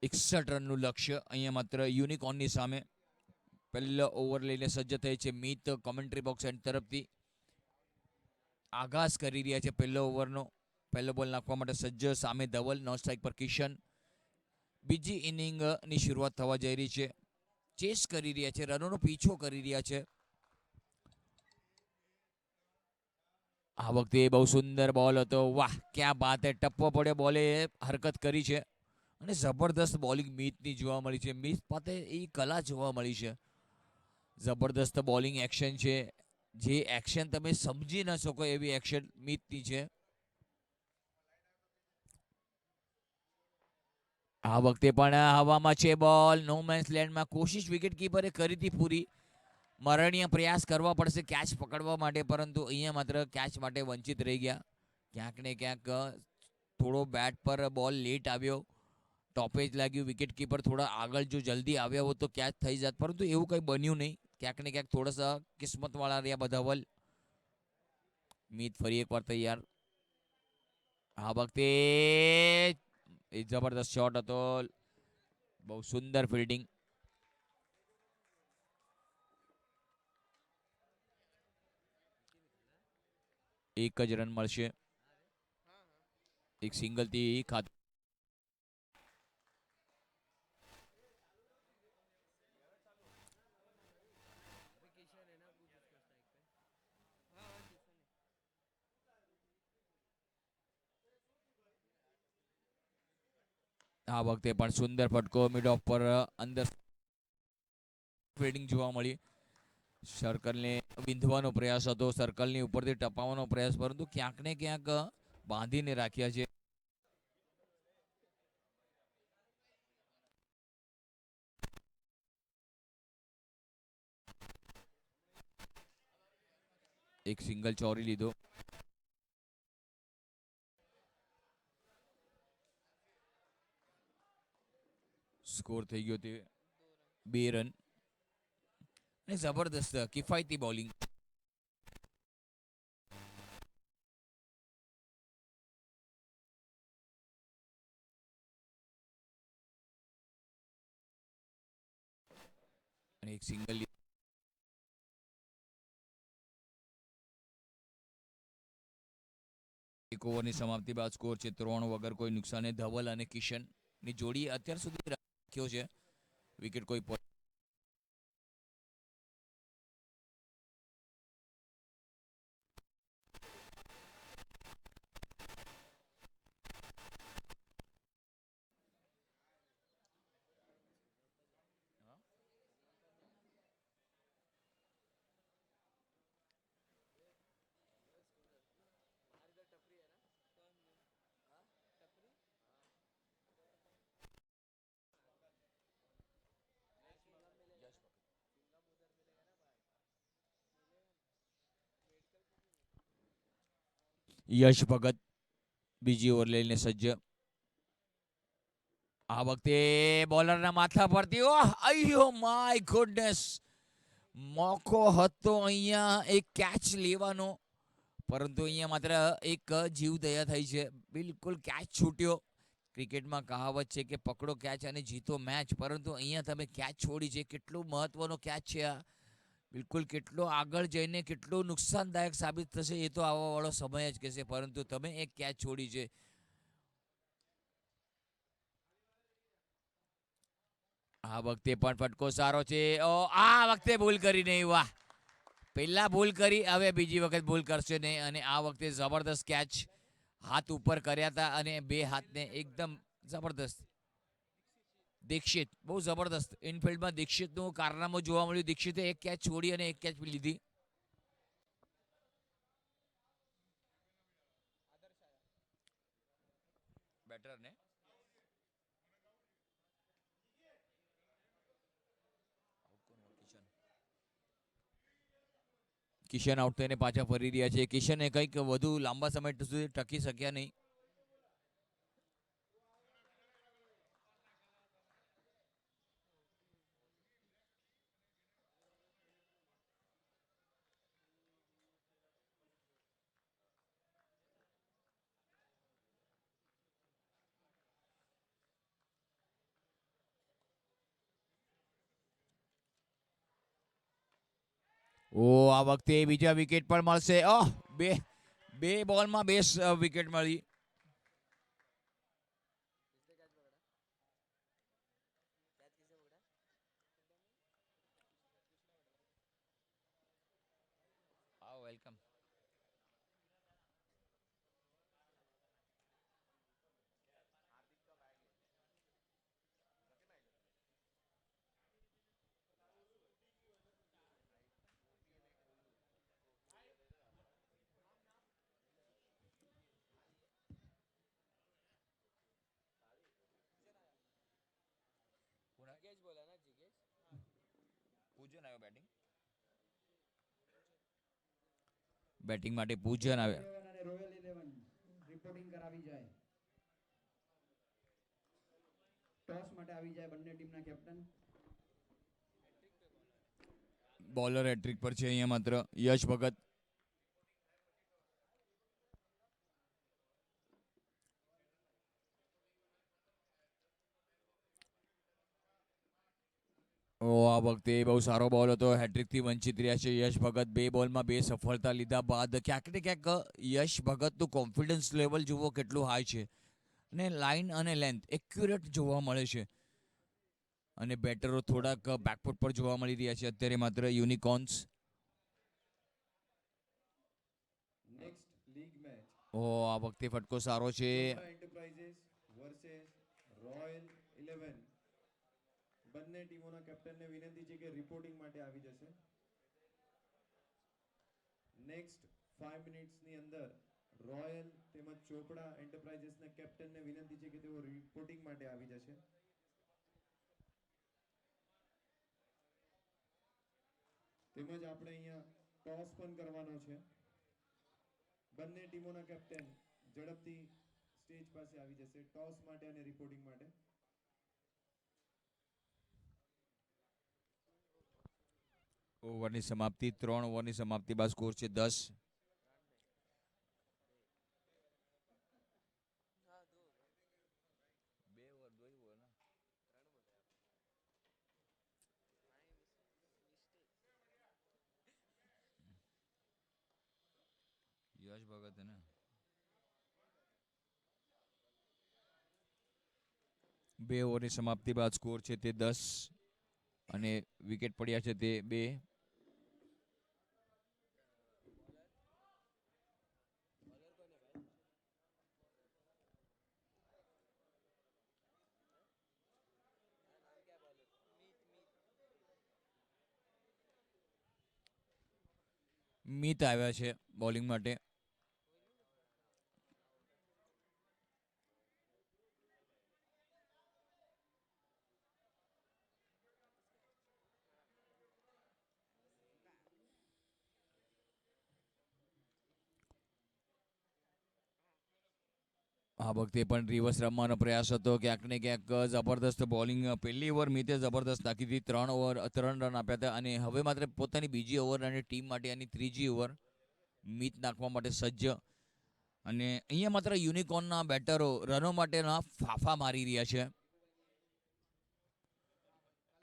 61 રનનું લક્ષ્ય અહીંયા માત્ર યુનિકોર્નની સામે. પહેલો ઓવર લઈને સજ્જ થઈ છે મિત કોમેન્ટ્રી બોક્સ એન્ડ તરફથી. આગાસ કરી રહ્યા છે પહેલો ઓવરનો. પહેલો બોલ નાખવા માટે સજ્જ. સામે ધવલ, નો સ્ટ્રાઇક પર કિશન. બીજી ઇનિંગની શરૂઆત થવા જઈ રહી છે. ચેસ કરી રહ્યા છે, રનોનો પીછો કરી રહ્યા છે. આ વખતે બહુ સુંદર બોલ હતો. વાહ, ક્યાં બાત હે! ટપ્પો પડ્યો, બોલે હરકત કરી છે અને જબરદસ્ત બોલિંગ મિતની જોવા મળી છે. મિત પાસે એ કલા જોવા મળી છે. જબરદસ્ત બોલિંગ એક્શન છે. જે એક્શન તમે સમજી ન શકો એવી એક્શન મિતની છે. આ વખતે પણ હવામાં છે બોલ. નો મેન્સ લેન્ડમાં કોશિશ વિકેટ કીપરે કરી હતી પૂરી. મરણીય પ્રયાસ કરવા પડશે કેચ પકડવા માટે, પરંતુ અહીંયા માત્ર કેચ માટે વંચિત રહી ગયા. ક્યાંક ને ક્યાંક થોડો બેટ પર બોલ લેટ આવ્યો, ટોપેજ લાગ્યું. વિકેટ કીપર થોડા આગળ જો જલ્દી આવ્યા હોત તો કેચ થઈ જાત, પરંતુ એવું કંઈ બન્યું નહીં. ક્યાંક ને ક્યાંક થોડાસા કિસ્મતવાળા રહ્યા બધા ધવલ. મિત ફરી એકવાર તૈયાર. આ વખતે એ જબરદસ્ત શોટ હતો. બહુ સુંદર ફિલ્ડિંગ. એક જ રન મળશે. એક સિંગલથી ખાતું. આ વખતે પણ સુંદર ફટકો મિડ ઓફ પર અંદર ફિલ્ડિંગ જોવા મળી. સર્કલને વિંધવાનો પ્રયાસ હતો, સર્કલની ઉપરથી ટપાવવાનો પ્રયાસ, પરંતુ ક્યાંક ને ક્યાંક બાંધીને રાખ્યા છે. એક સિંગલ ચોરી લીધો. સ્કોર થઈ ગયો તે 2 રન. અને જબરદસ્ત કિફાયતી બોલિંગ. અને એક સિંગલ. એક ઓવરની સમાપ્તિ બાદ સ્કોર છે 3 વગર કોઈ નુકસાને. ધવલ અને કિશનની જોડી અત્યાર સુધી રાખ્યો છે. વિકેટ કોઈ યશ ભગત બીજી ઓવર લઈને સજ્જ. આ વખતે બોલરના માથા પરથી અయ్యో માય ગુડનેસ, મોકો હતો અહીંયા એક કેચ લેવાનો, પરંતુ અહીંયા માત્ર એક જીવદયા થઈ છે. બિલકુલ કેચ છૂટ્યો. ક્રિકેટમાં કહાવત છે કે પકડો કેચ અને જીતો મેચ, પરંતુ અહીંયા તમે કેચ છોડી છે. કેટલો મહત્વનો કેચ છે આ. બિલકુલ કેટલો આગળ જઈને કેટલું નુકસાનદાયક સાબિત થશે એ તો આવવાવાળો સમય જ કહેશે, પરંતુ તમે એક કેચ છોડી છે. આ વખતે પણ ફટકો સારો છે. આ વખતે ભૂલ કરી નહીં. વાહ, પહેલા ભૂલ કરી, હવે બીજી વખત ભૂલ કરશે નહીં. અને આ વખતે જબરદસ્ત કેચ હાથ ઉપર કર્યા હતા અને બે હાથને એકદમ જબરદસ્ત. દીક્ષિત બહુ જબરદસ્ત ઇનફિલ્ડમાં દીક્ષિતનું કારનામું જોવા મળ્યું. દીક્ષિતે એક કેચ છોડી અને એક કેચ લીધી. બેટર ને કિશન આઉટ થઈને પાછા ફરી રહ્યા છે. કિશને કંઈક વધુ લાંબા સમય સુધી ટકી શક્યા નહીં. ઓ આ વખતે બીજા વિકેટ પણ મળશે. બે બે બોલમાં બે વિકેટ મળી. વેલકમ. પૂજન આવ્યો બેટિંગ. બેટિંગ માટે પૂજન આવે. રોયલ 11 રિપોર્ટિંગ કરાવી જાય. ટોસ માટે આવી જાય બંને ટીમના કેપ્ટન. બોલર હેટ્રિક પર છે અહીંયા માત્ર યશ ભગત. આ વખતે બહુ સારો બોલ હતો. હેટ્રિકથી વંચિત રહ્યા છે યશ ભગત. બે બોલમાં બે સફળતા લીધા બાદ ક્યાંક ને ક્યાંક યશ ભગતનું કોન્ફિડન્સ લેવલ જુઓ કેટલું હાઈ છે. અને લાઇન અને લેન્થ એક્યુરેટ જોવા મળે છે. અને બેટરો થોડાક બેકફૂટ પર જોવા મળી રહ્યા છે અત્યારે માત્ર યુનિકોર્ન્સ. Next league match. આ વખતે ફટકો સારો છે. Enterprises versus royal 11. બંને ટીમોના કેપ્ટનને વિનંતી છે કે રિપોર્ટિંગ માટે આવી જશે. નેક્સ્ટ 5 મિનિટ્સની અંદર રોયલ તેમજ ચોપડા એન્ટરપ્રાઇઝિસના કેપ્ટનને વિનંતી છે કે તેઓ રિપોર્ટિંગ માટે આવી જશે. તેમજ આપણે અહીંયા ટોસ પણ કરવાનો છે. બંને ટીમોના કેપ્ટન ઝડપથી સ્ટેજ પાસે આવી જશે ટોસ માટે અને રિપોર્ટિંગ માટે. ઓવરની સમાપ્તિ 3 ઓવરની સમાપ્તિ બાદ સ્કોર છે 10. યશ ભગત ને 2 ઓવરની સમાપ્તિ બાદ સ્કોર છે તે 10 અને વિકેટ પડ્યા છે તે 2. મિત આવ્યા છે બોલિંગ માટે. આ વખતે પણ રિવર્સ રમવાનો પ્રયાસ હતો. ક્યાંક ને ક્યાંક જબરદસ્ત બોલિંગ. પહેલી ઓવર મિતે જબરદસ્ત નાખી હતી. 3 રન આપ્યા હતા અને હવે માત્ર પોતાની બીજી ઓવર અને ટીમ માટે એની ત્રીજી ઓવર મિત નાખવા માટે સજ્જ. અને અહીંયા માત્ર યુનિકોર્નના બેટરો રનો માટેના ફાફા મારી રહ્યા છે.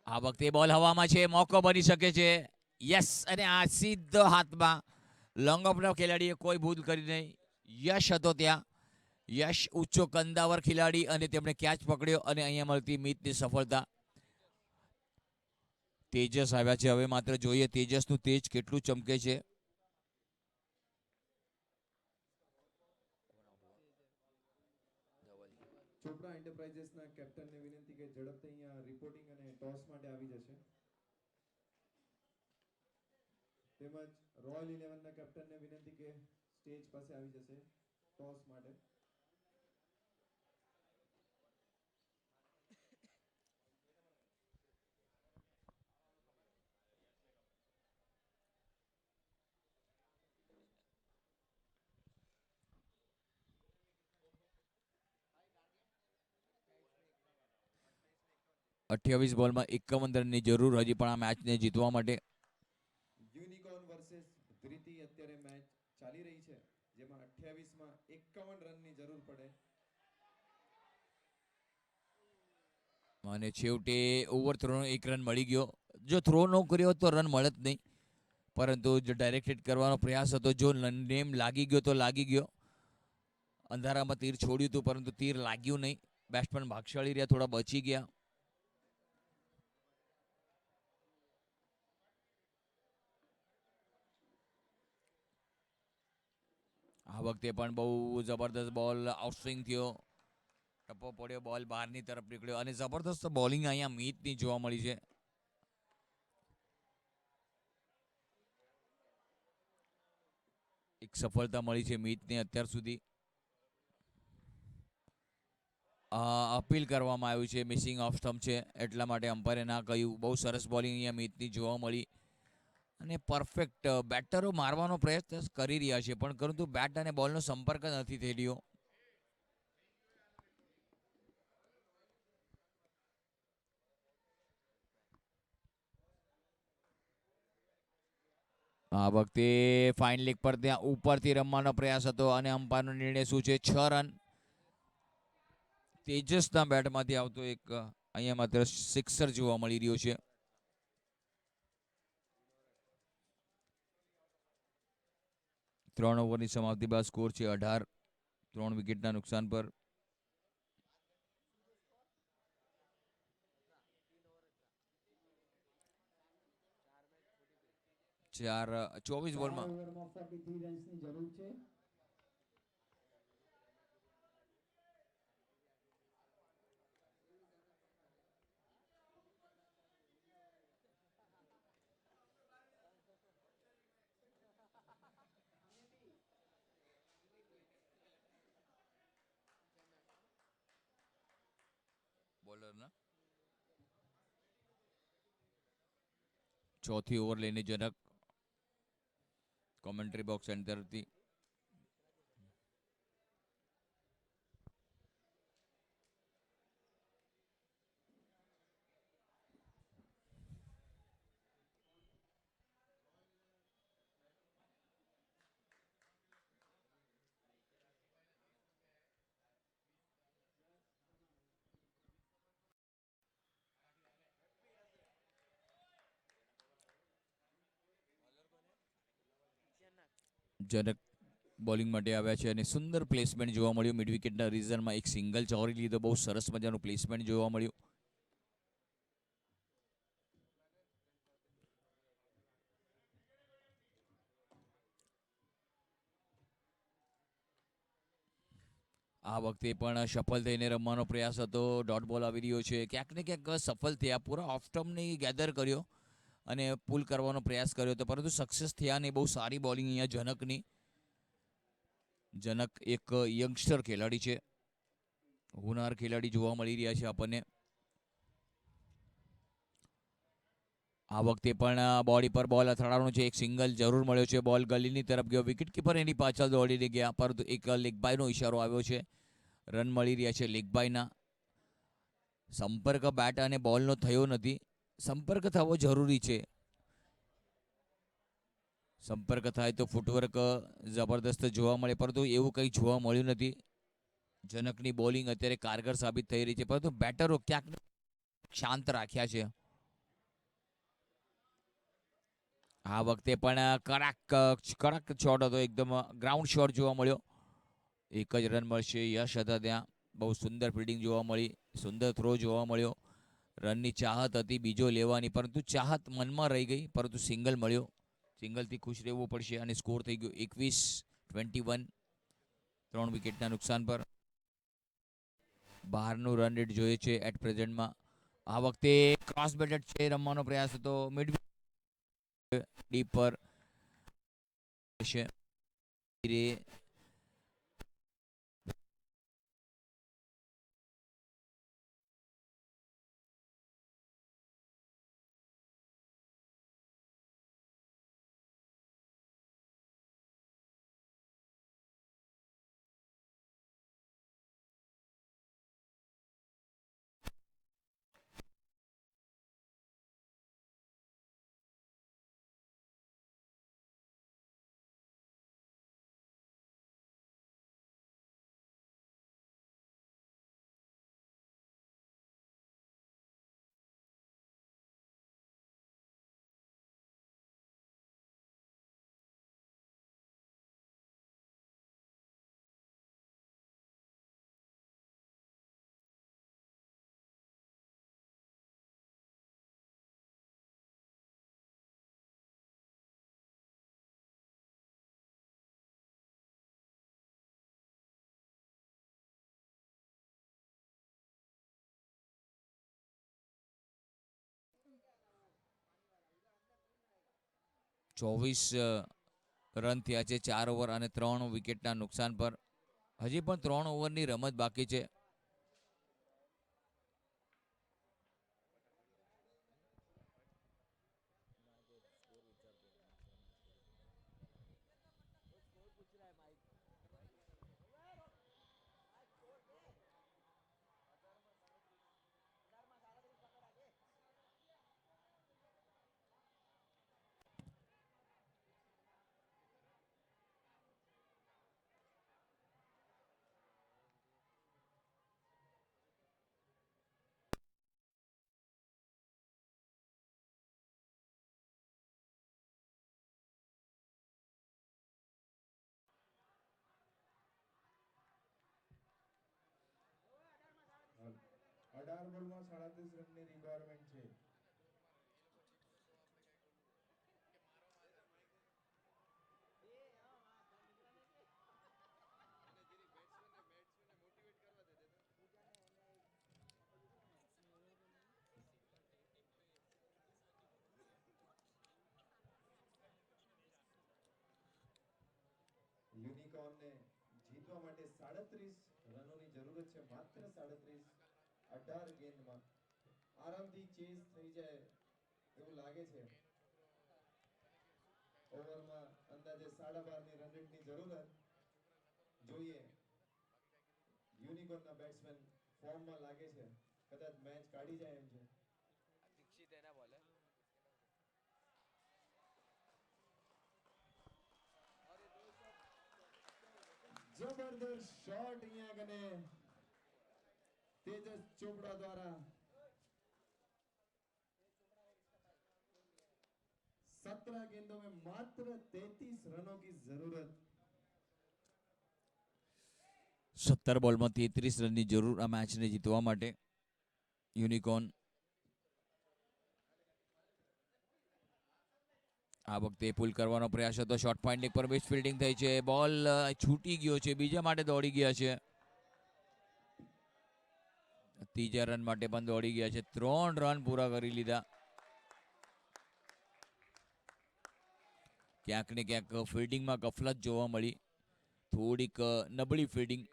આ વખતે બોલ હવામાં છે. મોકો બની શકે છે. યસ અને આ સીધો હાથમાં. લોંગ ઓફના ખેલાડીએ કોઈ ભૂલ કરી નહીં. યશ હતો ત્યાં. યશ ઊંચો કંદાવર ખેલાડી અને તેમણે કેચ પકડ્યો અને અહીંયા મળતી મિતની સફળતા. તેજસ આવ્યા છે. હવે માત્ર જોઈએ તેજસનું તેજ કેટલું ચમકે છે. ચોપડા એન્ટરપ્રાઇઝિસના કેપ્ટનને વિનંતી કે ઝડપથી અહીંયા રિપોર્ટિંગ અને ટોસ માટે આવી જશે. તેમજ રોયલ 11ના કેપ્ટનને વિનંતી કે સ્ટેજ પાસે આવી જશે ટોસ માટે. 28 બોલમાં 51 રનની જરૂર હજી પણ આ મેચને જીતવા માટે. યુનિકોર્ન વર્સેસ ધૃતિ અત્યારે મેચ ચાલી રહી છે જેમાં 28માં 51 રનની જરૂર પડે. અને છેવટે ઓવર થ્રોનો 1 રન મળી ગયો. જો થ્રો ન કર્યો તો રન મળે જ નહીં. પરંતુ જે ડાયરેક્ટ હિટ કરવાનો પ્રયાસ હતો, જો નેમ લાગી ગયો તો લાગી ગયો. અંધારામાં તીર છોડ્યું હતું પરંતુ તીર લાગ્યું નહીં. બેટ્સમેન ભાગશાળી રહ્યા, થોડા બચી ગયા. આ વખતે પણ બહુ જબરદસ્ત બોલ આઉટસ્વિંગ થયો. ટપ્પો પડ્યો, બોલ બહારની તરફ નીકળ્યો અને જબરદસ્ત બોલિંગ અહીંયા મીતની જોવા મળી છે. એક સફળતા મળી છે મીતને અત્યાર સુધી. અપીલ કરવામાં આવ્યું છે, મિસિંગ ઓફ સ્ટમ્પ છે એટલા માટે અમ્પાયરે ના કહ્યું. બહુ સરસ બોલિંગ અહીંયા મીતની જોવા મળી અને પરફેક્ટ બેટરો મારવાનો પ્રયત્ન કરી રહ્યા છે પણ પરંતુ બેટ અને બોલનો સંપર્ક નથી થઈ રહ્યો. આ વખતે ફાઇન લેગ પર ત્યાં ઉપરથી રમવાનો પ્રયાસ હતો અને અમ્પાયરનો નિર્ણય શું છે? 6 રન. તેજસના બેટમાંથી આવતો એક અહીંયા માત્ર સિક્સર જોવા મળી રહ્યો છે. ત્રણ ઓવરની સમાપ્તિ બાદ સ્કોર છે 18, 3 વિકેટના નુકસાન પર. 24 બોલમાં ઓવરમાં 43 રન્સની જરૂર છે. બોલરના ચોથી ઓવર લઈને જનક કોમેન્ટ્રી બોક્સ અંદરથી. જનક બોલિંગ માટે આવ્યા છે અને સુંદર પ્લેસમેન્ટ જોવા મળ્યું. મિડ વિકેટના રીઝનમાં એક સિંગલ ચોરી લીધો. બહુ સરસ મજાનું પ્લેસમેન્ટ જોવા મળ્યું. આ વખતે પણ સફળ થઈને રમવાનો પ્રયાસ હતો. ડોટ બોલ આવી રહ્યો છે. ક્યાંક ને ક્યાંક સફળ થયા. પૂરા ઓફ સ્ટમ્પને ગેધર કર્યો અને પુલ કરવાનો પ્રયાસ કર્યો હતો પરંતુ સક્સેસ થયા નહીં. બહુ સારી બોલિંગ અહીંયા જનકની. જનક એક યંગસ્ટર ખેલાડી છે, હોનાર ખેલાડી જોવા મળી રહ્યા છે આપણને. આ વખતે પણ બોડી પર બોલ અથડાવાનો છે. એક સિંગલ જરૂર મળ્યો છે. બોલ ગલીની તરફ ગયો. વિકેટ કીપર એની પાછળ દોડીને ગયા પરંતુ એક લેગબાયનો ઇશારો આવ્યો છે. રન મળી રહ્યા છે લેગબાયના. સંપર્ક બેટ અને બોલનો થયો નથી. સંપર્ક થવો જરૂરી છે. સંપર્ક થાય તો ફૂટવર્ક જબરદસ્ત જોવા મળે પરંતુ એવું કંઈ જોવા મળ્યું નથી. જનકની બોલિંગ અત્યારે કારગર સાબિત થઈ રહી છે પરંતુ બેટરો ક્યાંક શાંત રાખ્યા છે. આ વખતે પણ કડક શોટ હતો. એકદમ ગ્રાઉન્ડ શોટ જોવા મળ્યો. એક જ રન મળશે. યશ હતા ત્યાં. બહુ સુંદર ફિલ્ડિંગ જોવા મળી. સુંદર થ્રો જોવા મળ્યો. રનની ચાહત હતી બીજો લેવાની પરંતુ ચાહત મનમાં રહી ગઈ પરંતુ સિંગલ મળ્યો. સિંગલથી ખુશ રહેવું પડશે અને સ્કોર થઈ ગયો 21-21, 3 વિકેટના નુકસાન પર. બહારનું રન રેટ જોઈએ છે એટ પ્રેઝન્ટમાં. આ વખતે ક્રોસ બેટેડ છે રમવાનો પ્રયાસ હતો. મિડ ડીપ પર છે. 24 રન થયા છે 4 ઓવર અને 3 વિકેટના નુકસાન પર. હજી પણ 3 ઓવરની રમત બાકી છે. હાલ 18 બોલમાં 37 રનની રિક્વાયરમેન્ટ છે. યુનિકોર્નને જીતવા માટે 37 રનોની જરૂરત છે. માત્ર 37. 18 ગેંદમાં આરામથી ચેસ થઈ જાય એવું લાગે છે. ઓવરમાં અંદાજે 12.5ની રન રેટની જરૂરત. જોઈએ, યુનિકોર્નના બેટ્સમેન ફોર્મમાં લાગે છે, કદાચ મેચ કાઢી જાય એમ છે. જબરદસ્ત શોટ અહીંયા કને तेजस चोपड़ा द्वारा 17 गेंदों में मात्र 33 रनों की जरूरत. 17 બોલમાં 33 રનની જરૂર આ મેચને જીતવા માટે. યુનિકોર્ન આ વખતે પુલ કરવાનો પ્રયાસ હતો. શોર્ટ પોઈન્ટ પર મિસ ફિલ્ડિંગ થઈ છે. બોલ છૂટી ગયો છે. બીજા માટે દોડી ગયા છે. ત્રીજા રન માટે પણ દોડી ગયા છે. 3 રન પૂરા કરી લીધા. ક્યાંક ને ક્યાંક ફિલ્ડિંગમાં ગફલત જોવા મળી. થોડીક નબળી ફિલ્ડિંગ.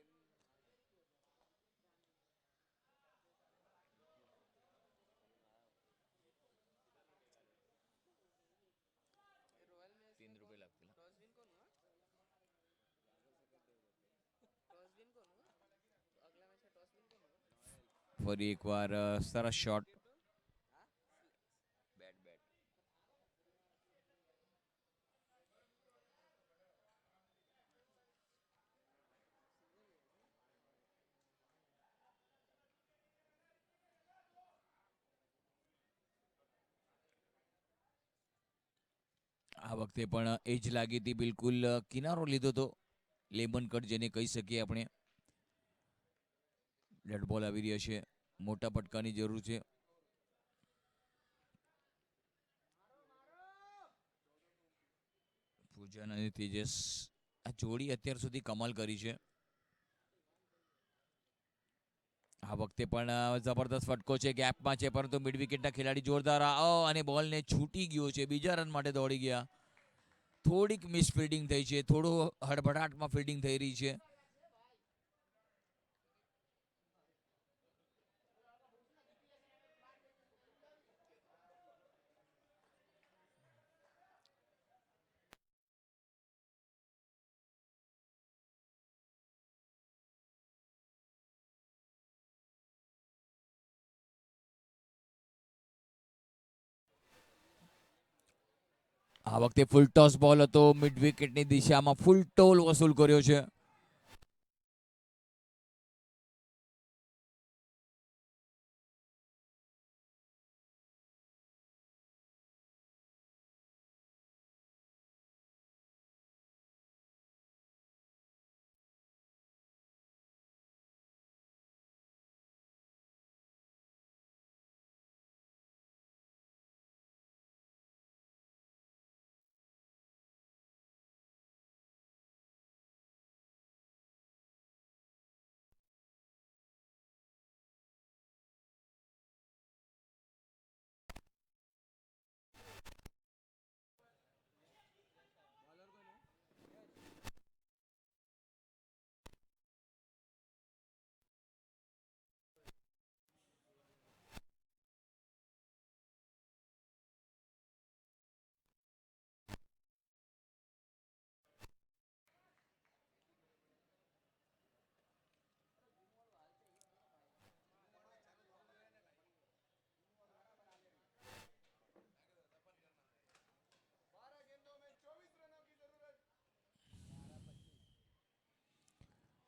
ફરી એકવાર સરસ શોટ. આ વખતે પણ એ જ લાગી હતી. બિલકુલ કિનારો લીધો તો. લેમન કટ જેને કહી શકીએ આપણે. ડેડ બોલ આવી રહ્યા છે. મોટા પટકાની જરૂર છે. પૂજન અને તેજસ આ જોડી અત્યાર સુધી કમાલ કરી છે. આ વખતે પણ જબરદસ્ત ફટકો છે. ગેપમાં છે પરંતુ મિડ વિકેટના ખેલાડી જોરદાર અને બોલને છૂટી ગયો છે. બીજા રન માટે દોડી ગયા. થોડીક મિસ ફિલ્ડિંગ થઈ છે. થોડું હડબડાટમાં ફિલ્ડિંગ થઈ રહી છે. આ વખતે ફૂલ ટોસ બોલ હતો. મિડ વિકેટની દિશામાં ફૂલ ટોલ વસૂલ કર્યો છે.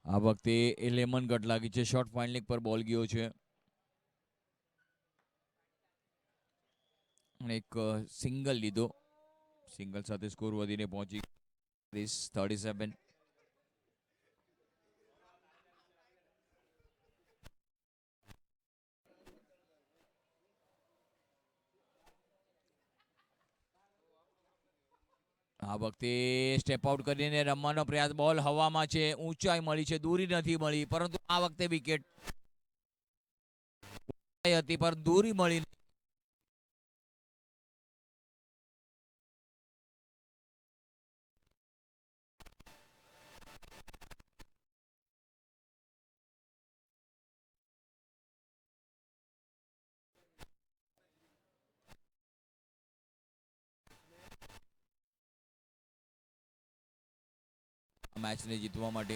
આ વખતે એ લેમન કટ લાગી છે. શોર્ટ ફાઇન લેગ પર બોલ ગયો છે અને એક સિંગલ લીધો. સિંગલ સાથે સ્કોર વધીને પહોંચી 37. આ વખતે સ્ટેપ આઉટ કરીને રમવાનો પ્રયાસ. બોલ હવામાં છે, ઊંચાઈ મળી છે, દૂરી નથી મળી, પરંતુ આ વખતે વિકેટ હતી પર દૂરી મળી. મેચને જીતવા માટે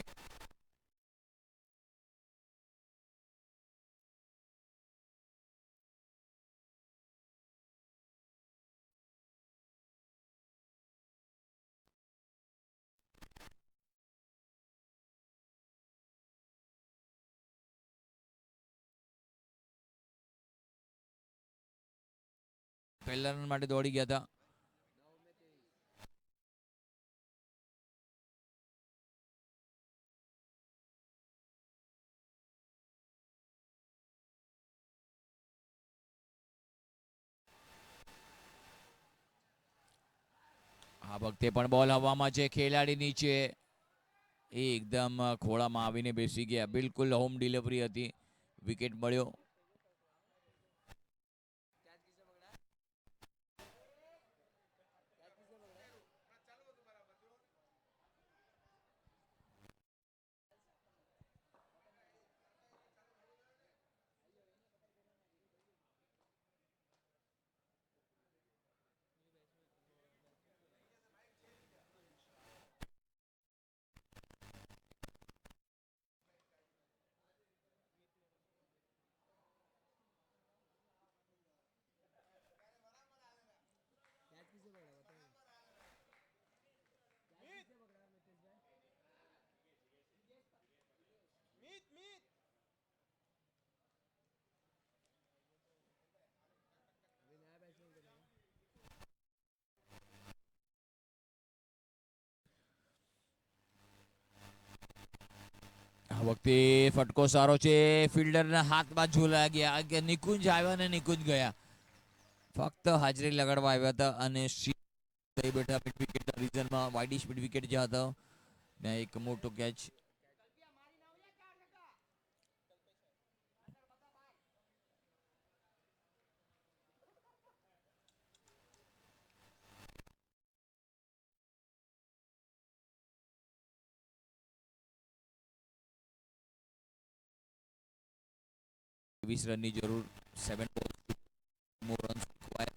પહેલા રન માટે દોડી ગયા હતા. આ વખતે પણ બોલ હવામાં છે, ખેલાડી નીચે, એ એકદમ ખોળામાં આવીને બેસી ગયા. બિલકુલ હોમ ડિલિવરી હતી, વિકેટ મળ્યો. આ વખતે ફટકો સારો છે, ફિલ્ડરના હાથમાં ઝૂલા ગયા. નિકુંજ આવ્યા ને નિકુંજ ગયા. ફક્ત હાજરી લગાડવા આવ્યા હતા અને બેઠા મિડ વિકેટના રીઝનમાં વાઇડિશ મિડ વિકેટ જ્યાં હતો ને એક મોટો કેચ. વીસ રનની જરૂર. 7 balls, more runs required.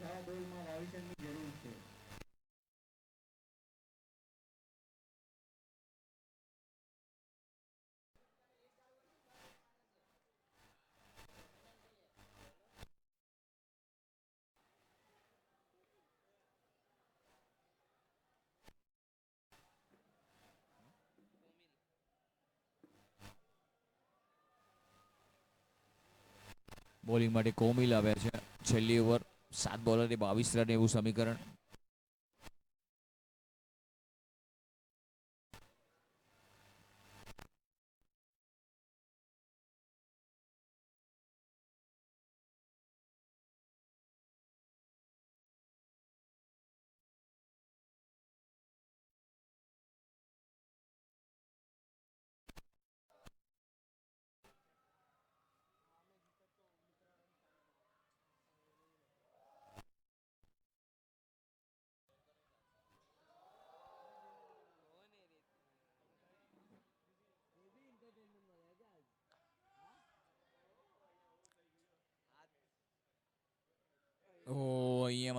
છ બોલમાં વાવેતરની જરૂર છે. બોલિંગ માટે કોમિલ આવ્યા છે. છેલ્લી ઓવર 7 બોલરે 22 રન એવું સમીકરણ.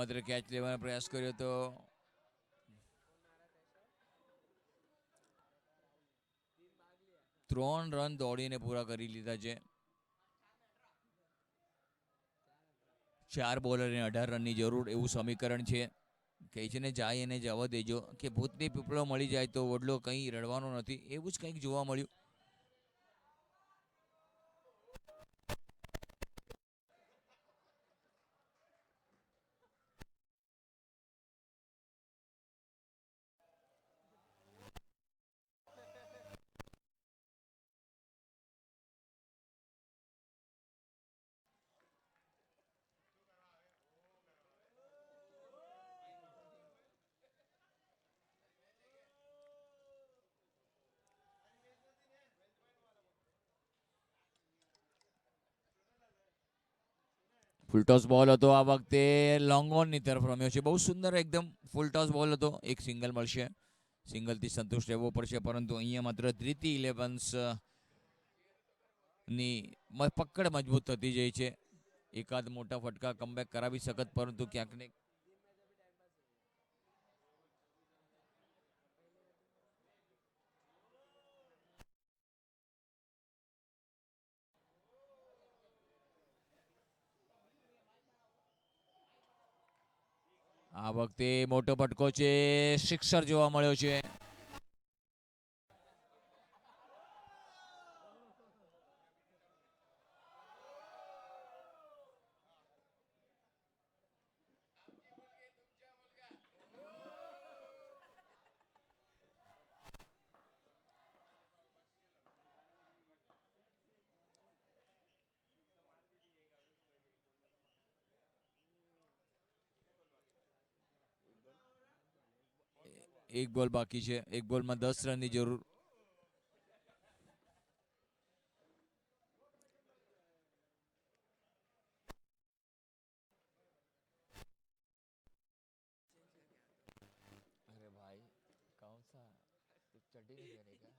માત્ર કેચ લેવાનો પ્રયાસ કર્યો તો ત્રણ રન દોડીને પૂરા કરી લીધા છે. 4 બોલરને 18 રનની જરૂર એવું સમીકરણ છે. કહે છે ને જાય એને જવા દેજો કે ભૂતની પીપળો મળી જાય તો વડલો કંઈ રડવાનો નથી, એવું જ કંઈક જોવા મળ્યું. ફૂલ ટોસ બોલ હતો આ વખતે, લોંગ ઓનની તરફ રમ્યો છે. બહુ સુંદર એકદમ ફૂલ ટોસ બોલ હતો. એક સિંગલ મળશે, સિંગલથી સંતુષ્ટ રહેવો પડશે, પરંતુ અહીંયા માત્ર ધૃતિ 11s ની પકડ મજબૂત થતી જાય છે. એકાદ મોટા ફટકા કમબેક કરાવી શકત, પરંતુ ક્યાંક ને આ વખતે મોટો ફટકો છે, સિક્સર જોવા મળ્યો છે. એક બોલ બાકી છે, એક બોલમાં 10 રનની જરૂર. અરે ભાઈ કौन सा चड्डी नहीं पहने क्या?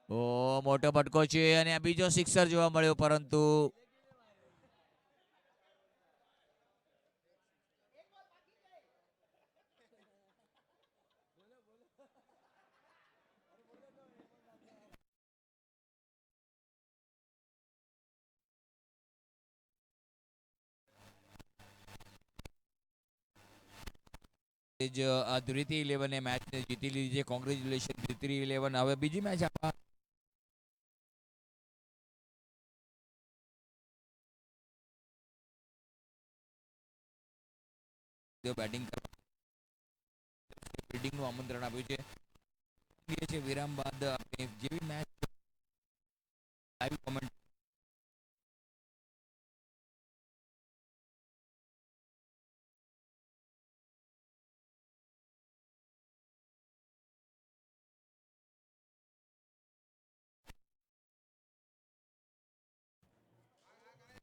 ઓ મોટો ફટકો છે અને આ બીજો સિક્સર જોવા મળ્યો, પરંતુ આ ધૃતિ 11 મેચને જીતી લીધી છે. કોંગ્રેચ્યુલેશન ધૃતિ 11. હવે બીજી મેચ આપવા બેટિંગ ફિલ્ડિંગનું આમંત્રણ આપ્યું છે. વિરામ બાદ આપણે જેવી મેચ લાઈવ કોમેન્ટ